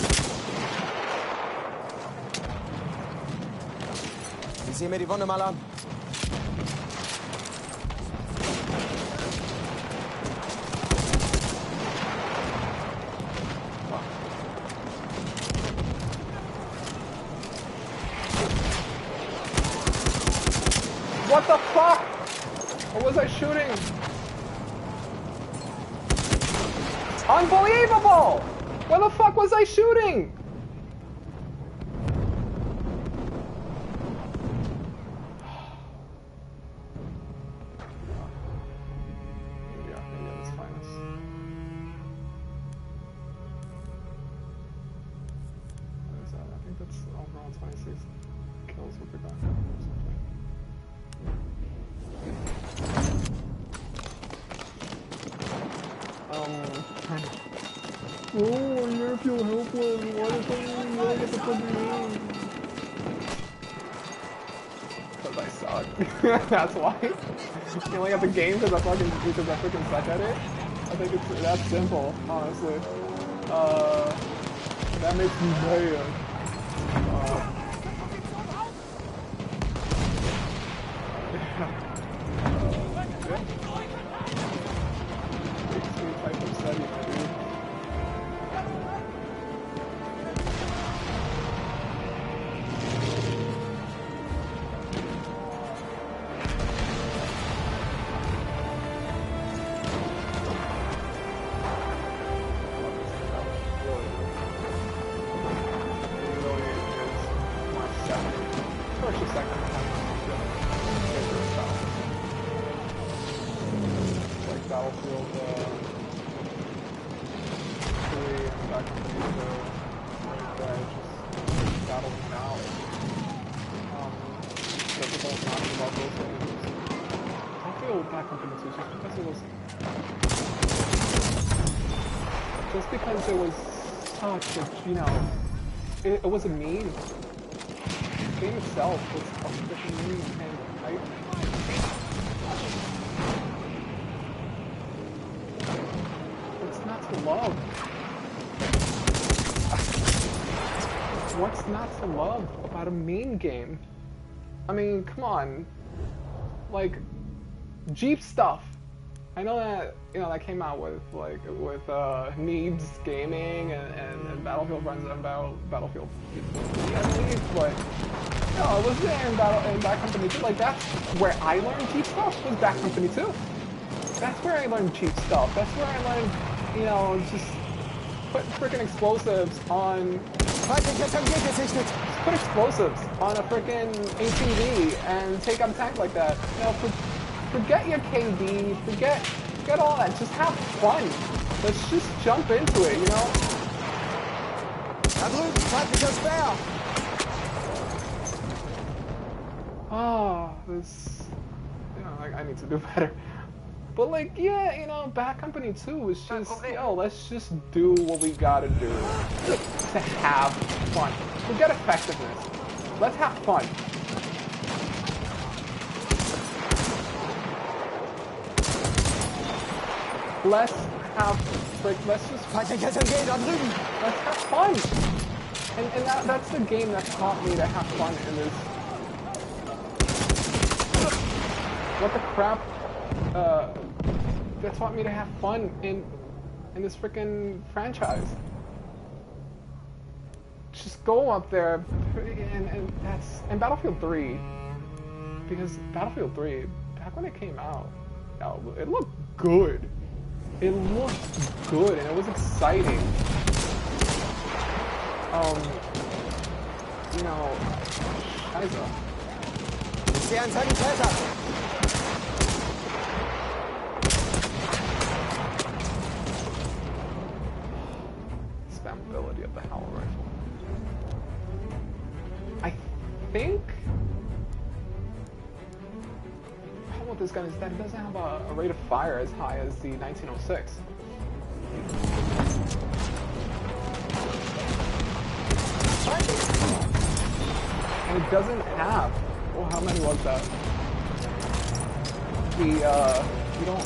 Ich sehe mir die Wunde mal an. What the fuck? What was I shooting? Unbelievable! What the fuck was I shooting? Yeah, that's finest. What is that? I think that's overall 26 kills with the gun or something. Oh, I never feel helpless. Why does someone yell at the fucking name? Because I suck. That's why. You only have the game because I freaking suck at it. I think it's that simple, honestly. That makes me mad. Battlefield 3 and Back on where I just battled it out. Difficult talking about those things. I feel Back on just because it was such a, you know, it was a meme. The game itself was a freaking meme, and it's not to love. what's not to love about a meme game? I mean, come on. Like, Jeep stuff. I know that, you know, that came out with, like, with Neebs Gaming and Battlefield Friends and Battlefield, I believe, but, you know, it was there in Bad Company 2. Like, that's where I learned Jeep stuff, was Bad Company 2. That's where I learned cheap stuff. That's where I learned, you know, just put freaking explosives on. Just put explosives on a freaking ATV and take out a tank like that. You know, forget your KD, forget all that. Just have fun. Let's just jump into it, you know. Oh, this. You know, like, I need to do better. But like, yeah, you know, Bad Company 2 was just, yo, let's just do what we gotta do to have fun. Forget effectiveness. Let's have fun. Let's have fun. And that's the game that taught me to have fun in this. What the crap? That taught me to have fun in this freaking franchise. Just go up there, and Battlefield 3, because Battlefield 3, back when it came out, it looked good. It looked good, and it was exciting. You know, Scheiße. Spammability of the Howler rifle. I think the problem with this gun is that it doesn't have a rate of fire as high as the 1906. And it doesn't have. Oh, how many was that? You don't.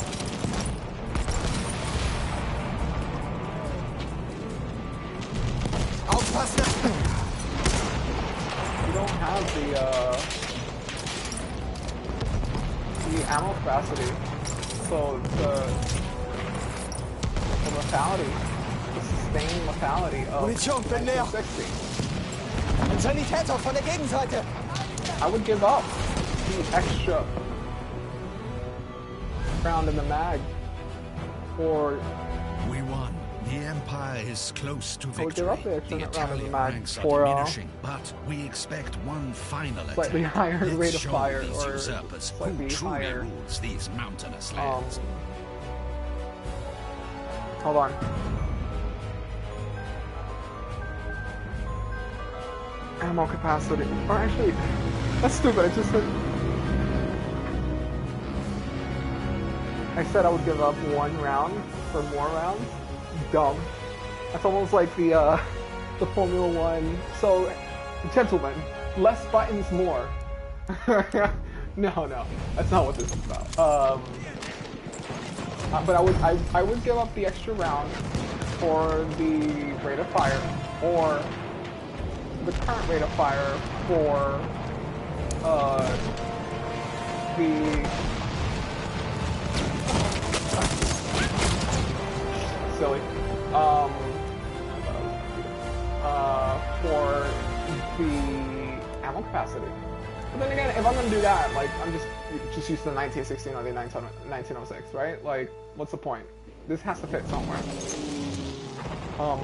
You don't have the ammo capacity, so the lethality, the sustained lethality of 1960. I would give up the extra round in the mag, or we won. The Empire is close to victory. The Italian ranks are diminishing, but we expect one final attack. Slightly higher rate of fire, these or usurpers slightly who truly higher. rules these mountainous lands. Hold on. Ammo capacity. Or actually, that's stupid. I said I would give up one round for more rounds. Dumb. That's almost like the Formula One. So, gentlemen, less buttons, more. No, that's not what this is about. But I would give up the extra round for the rate of fire, or the current rate of fire for the silly for the ammo capacity. But then again, if I'm gonna do that, like, I'm just use the 1916 or the 1906, right? Like, what's the point? This has to fit somewhere.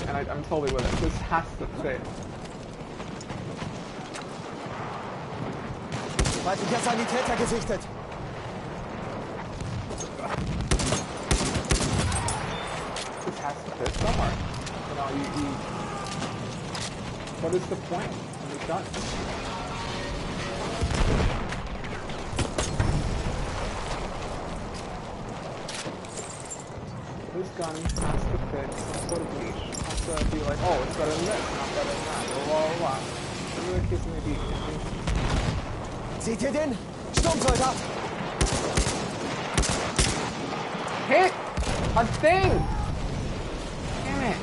And I'm totally with it. This has to fit. This has to fit somewhere. You know, what is the point? It's done. This gun has to fit some sort of niche. It has to be like, oh, it's better than this, not better than that, blah blah blah. Whatever the case may be. Seht ihr den? Sturmsoldat! Hit a thing! Damn it.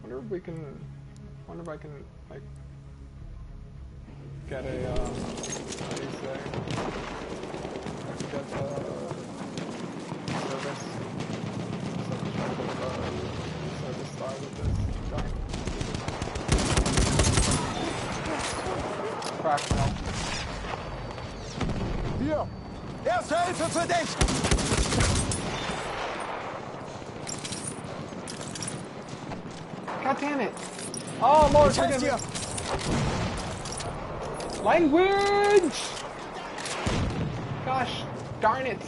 Wonder if I can like get a how do you say? I can get service. So I can try to get service style with this. Darn. Crack now. Hier! Erste Hilfe für dich! God damn it! Oh Lord, forgive me! Language! Gosh, darn it!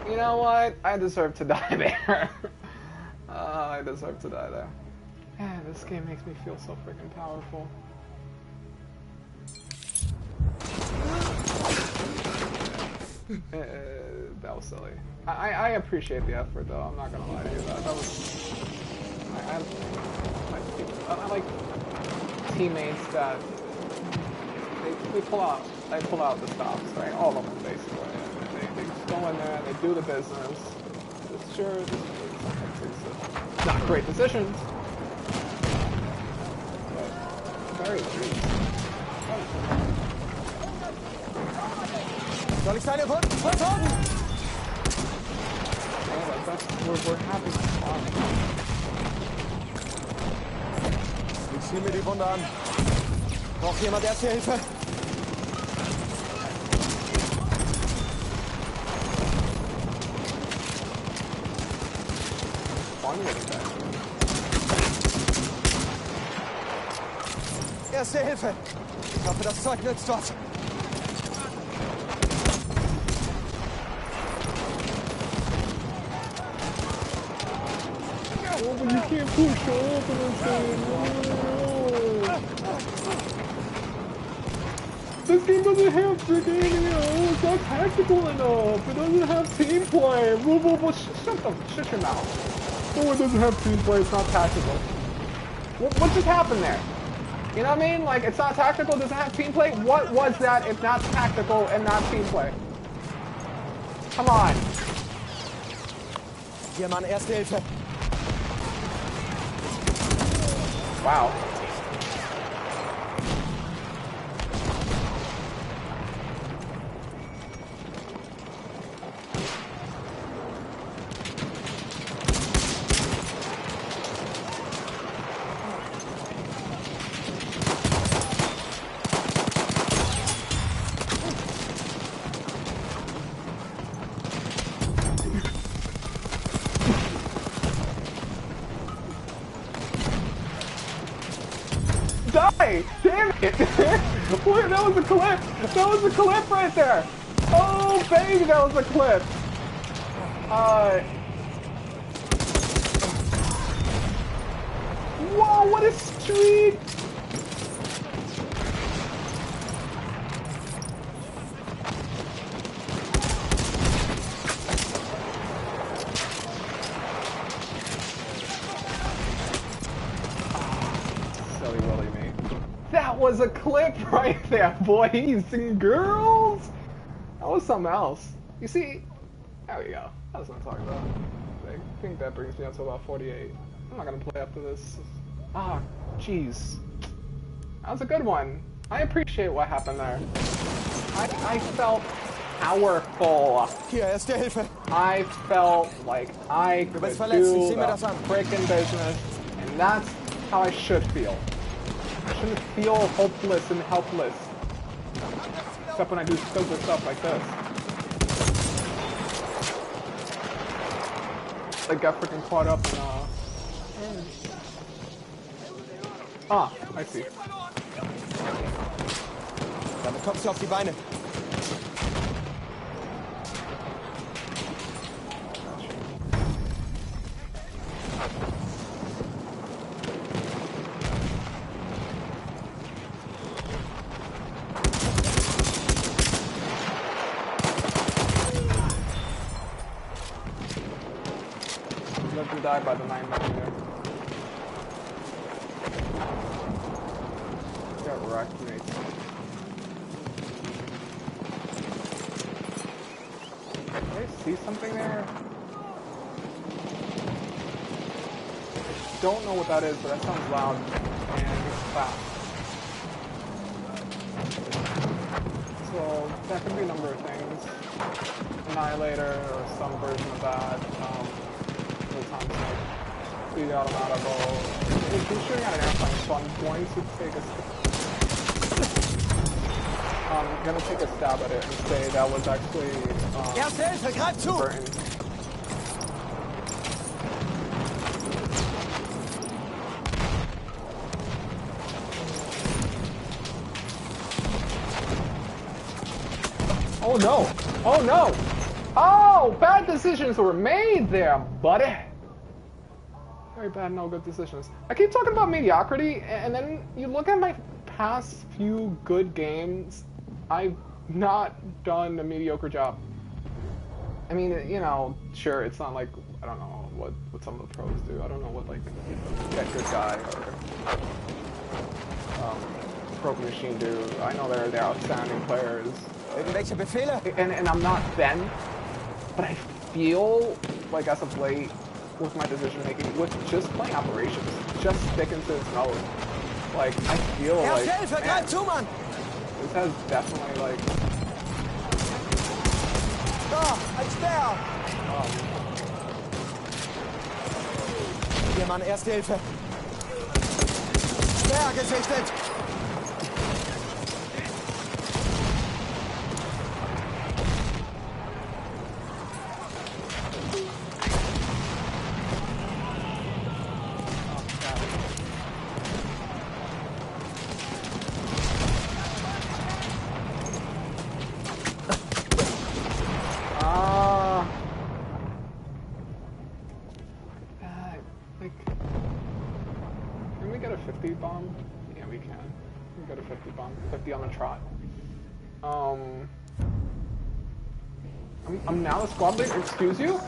You know what? I deserve to die there. I deserve to die there. Man, this game makes me feel so freaking powerful. That was silly. I appreciate the effort, though. I'm not gonna lie to you. That was. I like teammates that they pull out the stops, right? All of them, basically. They just go in there, they do the business. Sure, it's not great decisions, but very least. Soll ich seine Wunden versorgen? We're having fun. Ich ziehe mir die Wunde an. Braucht jemand Erste Hilfe? Erste Hilfe. Ich hoffe, das Zeug nützt was. Oh, but you can't push open and say no. This game doesn't have freaking, it's not tactical enough. It doesn't have team play. Shut your mouth. Oh, it doesn't have team play. It's not tactical. What just happened there? You know what I mean? Like, it's not tactical, doesn't have team play? What was that if not tactical and not team play? Come on. Hier, Mann, Erste Hilfe. Wow. Die! Damn it! What? That was a clip! That was a clip right there! Oh, baby, that was a clip! Whoa, what a streak! That was a clip right there, boys and girls! That was something else. You see, there we go. That's what I'm talking about. I think that brings me up to about 48. I'm not gonna play up to this. Ah, jeez. That was a good one. I appreciate what happened there. I felt powerful. Hier, Erste Hilfe. I felt like I could do the frickin' business, and that's how I should feel. I shouldn't feel hopeless and helpless. Except when I do stupid stuff like this. I got freaking caught up in, Ah, I see. Damit kommst du auf die Beine. died by the 9mm. Got wrecked, mate. Did I see something there? I don't know what that is, but that sounds loud and it's fast. So that could be a number of things. Annihilator or some version of that. Fully automatical. He's shooting at an airplane, so I'm going to take a stab at it and say that was actually Burton. Oh no! Oh no! Oh, bad decisions were made there, buddy. Very bad, no good decisions. I keep talking about mediocrity, and then you look at my past few good games, I've not done a mediocre job. I mean, you know, sure, it's not like, I don't know what some of the pros do. I don't know what, like, Get Good Guy or Broken Machine do. I know they're outstanding players. Irgendwelche Befehle? And I'm not Ben, but I feel like as of late, with my decision making, with just playing operations, just sticking to this mode, like, I feel like, man, this has definitely, like, Hier, Mann, Erste Hilfe. Speer gesichtet. Can we get a 50 bomb? Yeah, we can. We got a 50 bomb. 50 on the trot. I'm now the squad leader. Excuse you?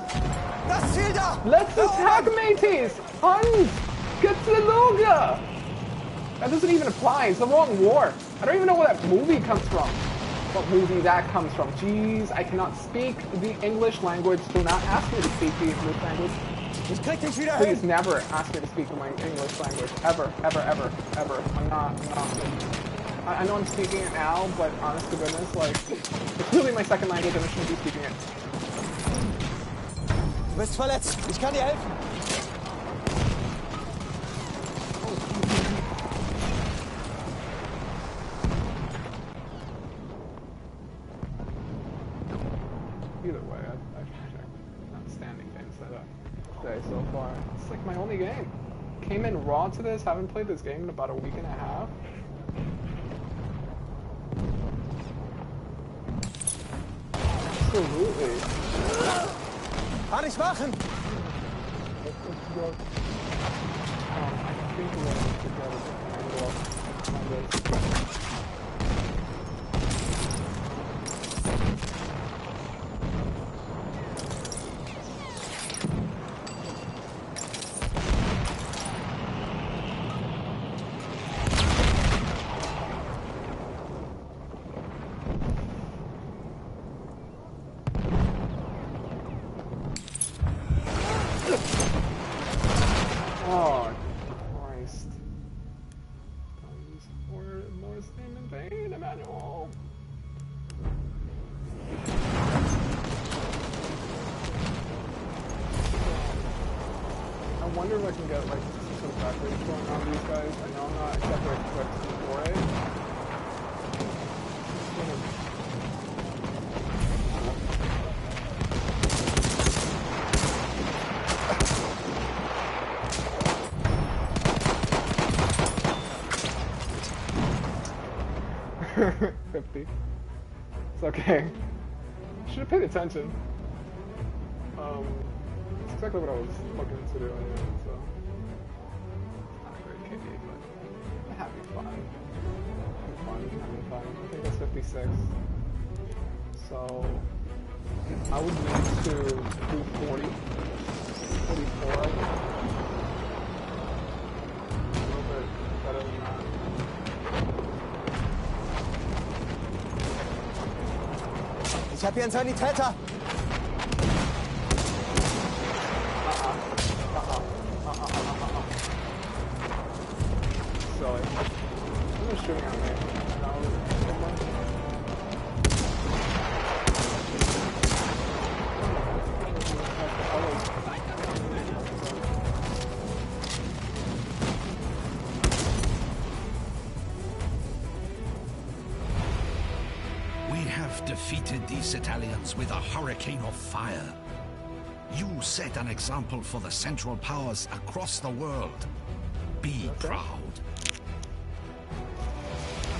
Let's attack, mateys! Hans! Get the Luga! That doesn't even apply. It's the wrong war. I don't even know where that movie comes from. What movie that comes from. Jeez, I cannot speak the English language. Do not ask me to speak the English language. Please never ask me to speak my English language. Ever, ever, ever, ever. I'm not. I know I'm speaking it now, but honest to goodness, like, it's really my second language and I shouldn't be speaking it. Du bist verletzt. Ich kann dir helfen. Either way, I've checked outstanding games that I've played so far. It's like my only game. Came in raw to this, haven't played this game in about a week and a half. Absolutely. Kann ich machen? I think we're together. Oh, Christ. Don't use Lord's name in vain, Emmanuel. I wonder if I can get, like, some back rates going on these guys. I know I'm not exactly equipped for it. $50. It's okay. Should have paid attention. It's exactly what I was looking to do anyway, so. Not a great KD, but I'm having fun. Having fun. I think that's 56. So, I would need to do 40. 44, I think. A little bit better than that. Ich habe hier einen Sanitäter! Silly. They're shooting at me. We have defeated these Italians with a hurricane of fire. You set an example for the Central Powers across the world. Be proud.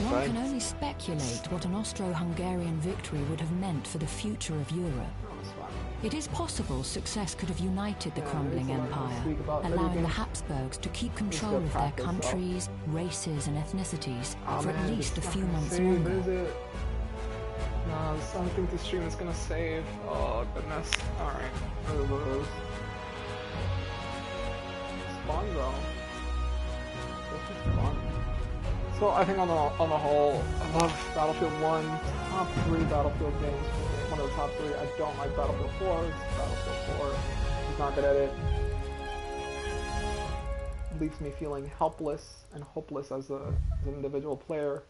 One can only speculate what an Austro-Hungarian victory would have meant for the future of Europe. It is possible success could have united the crumbling empire, allowing the Habsburgs to keep control of their countries, races and ethnicities for at least a few months longer. No, I don't think this stream is gonna save. Oh goodness. Alright. This is fun though. This is fun. So I think on the whole, I love Battlefield 1, top 3 Battlefield games, one of the top 3. I don't like Battlefield 4, Battlefield 4 is not good at it. Leaves me feeling helpless and hopeless as an individual player.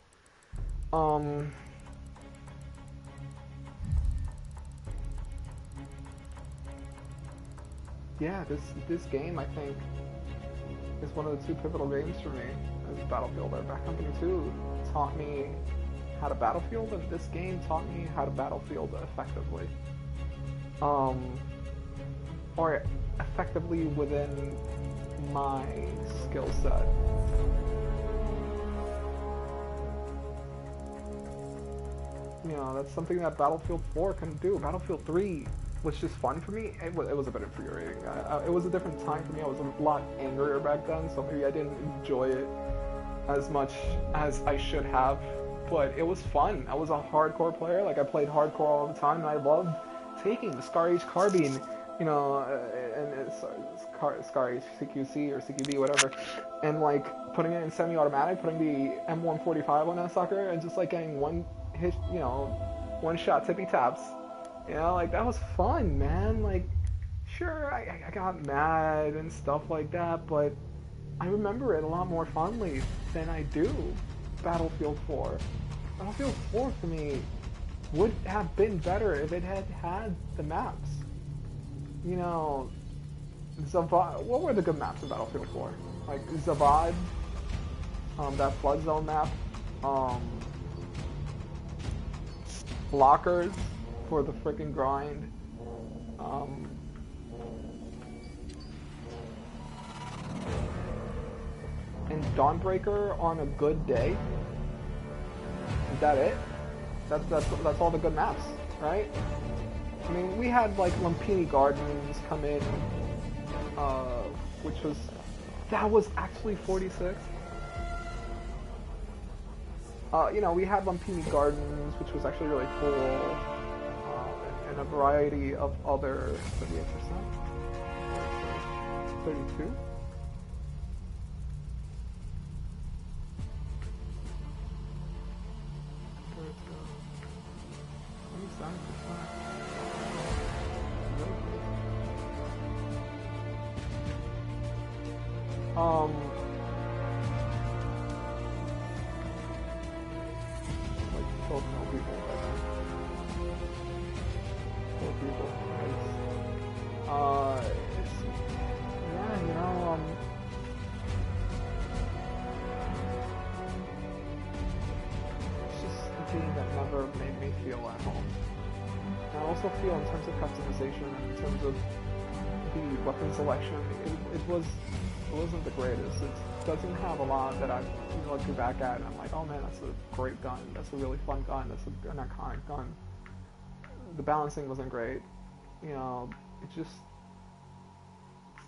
Yeah, this game I think is one of the 2 pivotal games for me. Battlefield. Bad Company 2 taught me how to battlefield, and this game taught me how to battlefield effectively. Or effectively within my skill set. You know, that's something that Battlefield 4 couldn't do. Battlefield 3 was just fun for me. It was a bit infuriating. It was a different time for me. I was a lot angrier back then, so maybe I didn't enjoy it as much as I should have, but it was fun. I was a hardcore player, like I played hardcore all the time, and I loved taking the Scar H carbine, you know, and it's Scar H CQC or CQB, whatever, and like putting it in semi-automatic, putting the M145 on that sucker, and just like getting one hit, you know, one shot tippy taps, you know, like that was fun, man. Like, sure, I got mad and stuff like that, but I remember it a lot more fondly than I do Battlefield 4. Battlefield 4 for me would have been better if it had had the maps. You know, Zavad, what were the good maps in Battlefield 4? Like Zavad, that flood zone map, Lockers for the freaking grind, and Dawnbreaker on a good day. Is that it? That's all the good maps, right? I mean, we had like Lumpini Gardens come in, which was actually 46. You know, we had Lumpini Gardens, which was actually really cool, and a variety of other 38%, 32. Like 12 people by then. 4 people. It's, yeah, you know, it's just a game that never made me feel at home. I also feel in terms of customization, in terms of the weapon selection, it wasn't the greatest. It doesn't have a lot that I look back at and I'm like, oh man, that's a great gun. That's a really fun gun. That's an iconic gun. The balancing wasn't great. You know, it's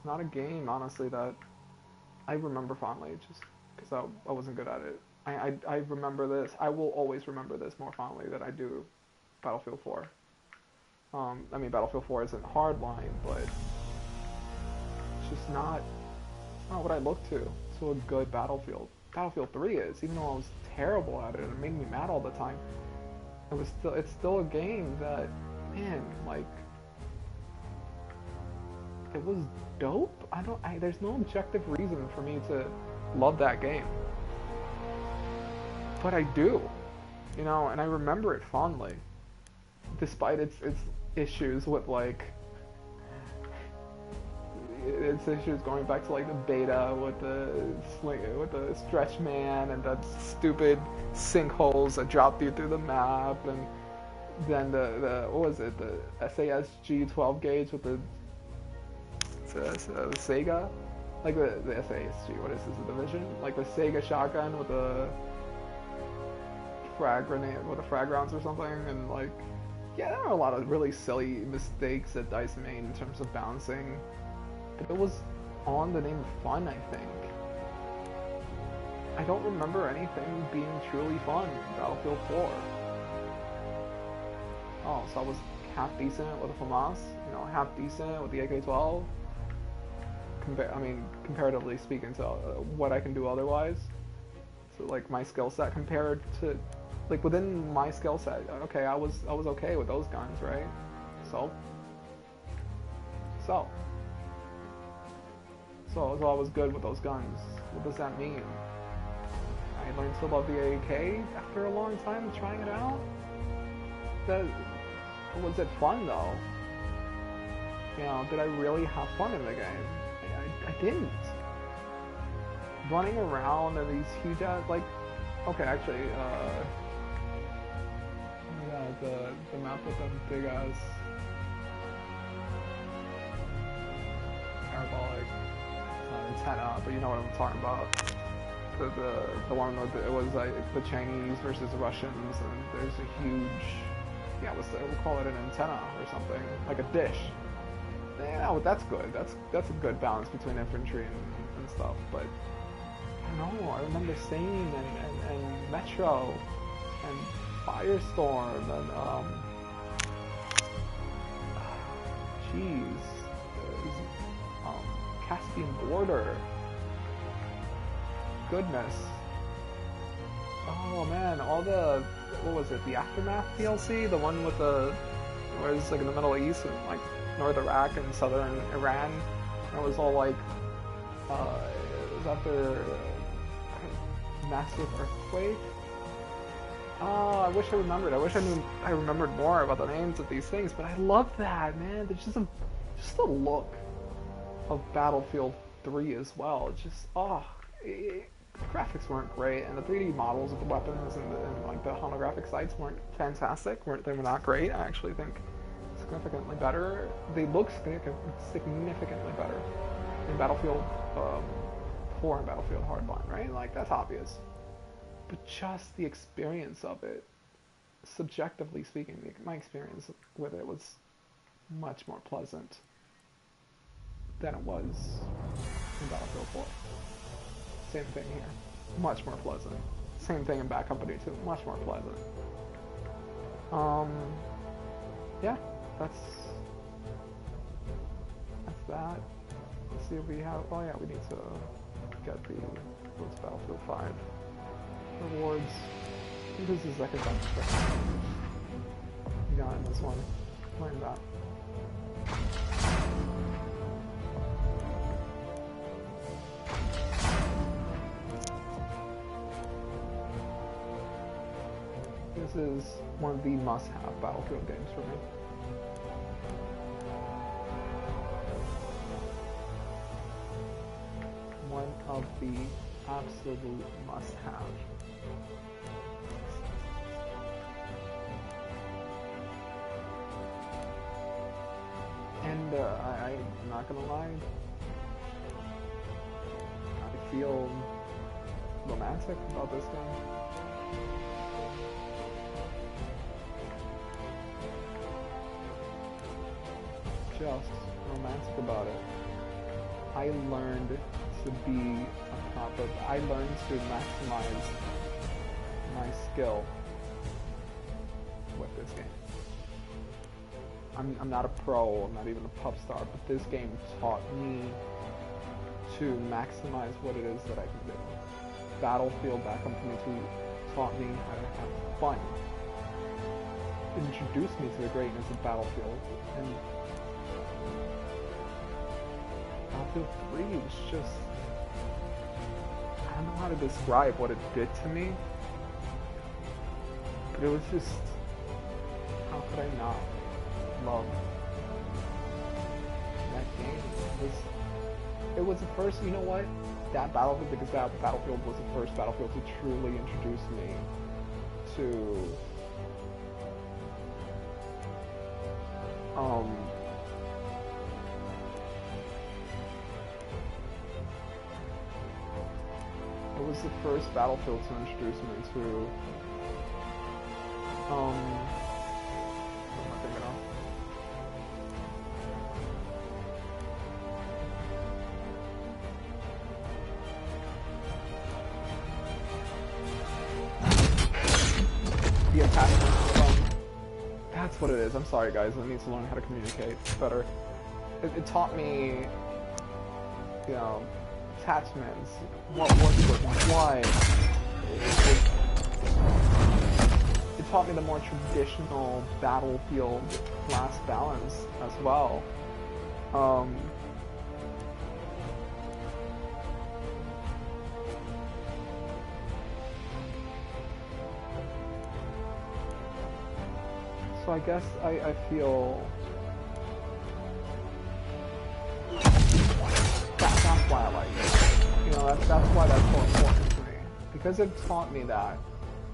not a game, honestly, that I remember fondly, just because I wasn't good at it. I remember this. I will always remember this more fondly than I do Battlefield 4. I mean, Battlefield 4 isn't hardline, but it's just not what I look to a good Battlefield. Battlefield 3 is, even though I was terrible at it and it made me mad all the time. It's still a game that, man, like, it was dope. There's no objective reason for me to love that game, but I do, you know, and I remember it fondly, despite its issues with, like, its issues going back to, like, the beta with the stretch man and the stupid sinkholes that dropped you through the map, and then the what was it, the SASG 12 gauge with the Sega, like the SASG, what is this, the Division, like the Sega shotgun with the frag grenade, with the frag rounds or something, and, like, yeah, there were a lot of really silly mistakes that DICE made in terms of bouncing. But it was on the name of fun, I think. I don't remember anything being truly fun in Battlefield 4. Oh, so I was half decent with the FAMAS, you know, half decent with the AK-12. Comparatively speaking to what I can do otherwise. So, like, my skill set compared to, like, within my skill set, okay, I was okay with those guns, right? So I was good with those guns. What does that mean? I learned to love the AK after a long time of trying it out? Was it fun, though? You know, did I really have fun in the game? I didn't. Running around in these huge ass, like, okay, actually, yeah, the map with them big ass parabolic antenna, but you know what I'm talking about. The one with it was like the Chinese versus the Russians, and there's a huge, yeah, we'll call it an antenna or something, like a dish. Yeah, that's good. That's a good balance between infantry and stuff. But I don't know. I remember Sane and Metro and Firestorm and Caspian Border. Goodness. Oh man, all the, what was it? The Aftermath DLC, the one with the, where it's like in the Middle East and like North Iraq and Southern Iran. It was all like, it was after massive earthquake. Oh, I wish I remembered. I wish I remembered more about the names of these things. But I love that, man. There's just the look of Battlefield 3 as well. It's just, the graphics weren't great, and the 3D models of the weapons and like the holographic sights weren't fantastic. They were not great. I actually think significantly better. They look significantly better in Battlefield 4 and Battlefield Hardline, right? Like, that's obvious. But just the experience of it, subjectively speaking, my experience with it was much more pleasant than it was in Battlefield 4. Same thing here. Much more pleasant. Same thing in Bad Company 2. Much more pleasant. Yeah, that's that. Let's see if we have, oh yeah, we need to get what's Battlefield 5 rewards. I think this is like a bunch of stuff we got in this one. Learn that. This is one of the must-have Battlefield games for me. One of the absolute must-have. And I'm not gonna lie, I feel romantic about this game. Just romantic about it. I learned to be I learned to maximize my skill with this game. I'm not a pro, I'm not even a pub star, but this game taught me to maximize what it is that I can do. Battlefield, that company taught me how to have fun. Introduced me to the greatness of Battlefield, and Battlefield 3 was just, I don't know how to describe what it did to me, but it was just, how could I not love that game? It was the first, you know what? That Battlefield, because that Battlefield was the first Battlefield to truly introduce me to it was the first Battlefield to introduce me to what am I thinking of? The attachment from, that's what it is. I'm sorry guys, I need to learn how to communicate better. It taught me, you know, attachments, what works with what. It taught me the more traditional Battlefield class balance as well. So I guess I feel that's why I like it. You know, that's why that's so important to me. Because it taught me that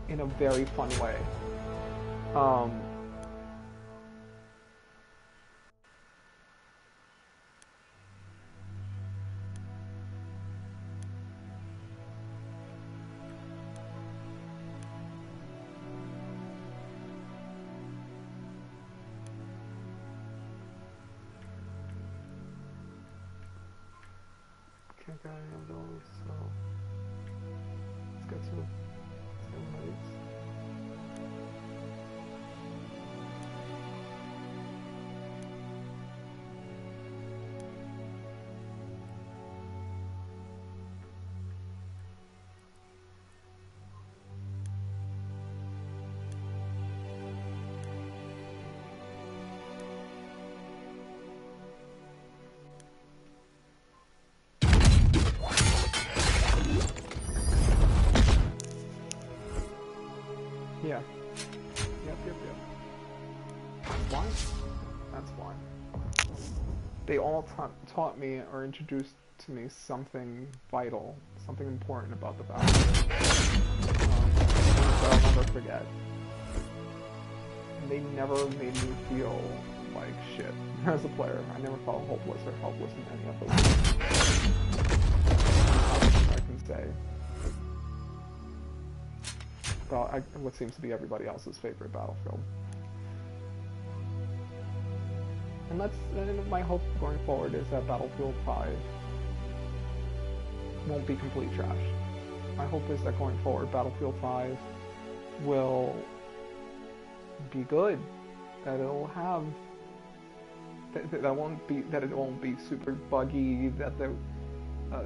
in a very fun way. Okay, those, so let's get to the yeah. Yep. Why? That's why. They all taught me or introduced to me something vital, something important about the battle. That I'll never forget. And they never made me feel like shit as a player. I never felt hopeless or helpless in any of those. I can say. About what seems to be everybody else's favorite Battlefield. And my hope going forward is that Battlefield 5 won't be complete trash. My hope is that going forward, Battlefield 5 will be good. That it'll have that it won't be super buggy. That the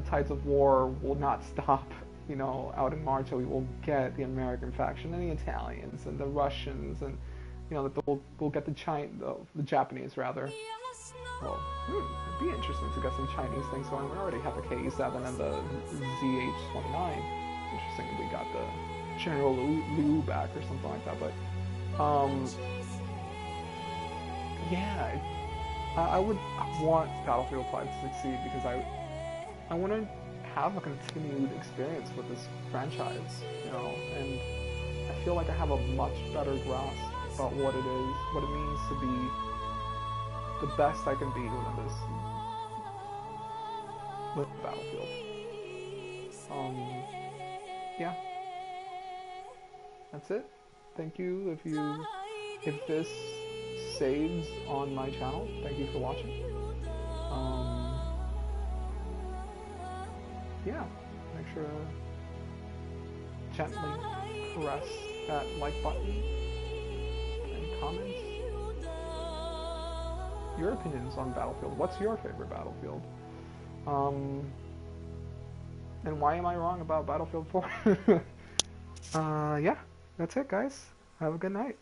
tides of war will not stop. You know, out in March, we will get the American faction and the Italians and the Russians, and you know that we'll get the Japanese rather. Well, it'd be interesting to get some Chinese things going. We already have the KE-7 and the ZH-29. Interesting if we got the General Liu back or something like that. But yeah, I would want Battlefield 5 to succeed because I want to have a continued experience with this franchise, you know, and I feel like I have a much better grasp about what it is, what it means to be the best I can be with Battlefield. Yeah, that's it. Thank you if this saves on my channel. Thank you for watching. Yeah, make sure to gently press that like button and comments your opinions on Battlefield. What's your favorite Battlefield? And why am I wrong about Battlefield 4? Yeah, that's it, guys. Have a good night.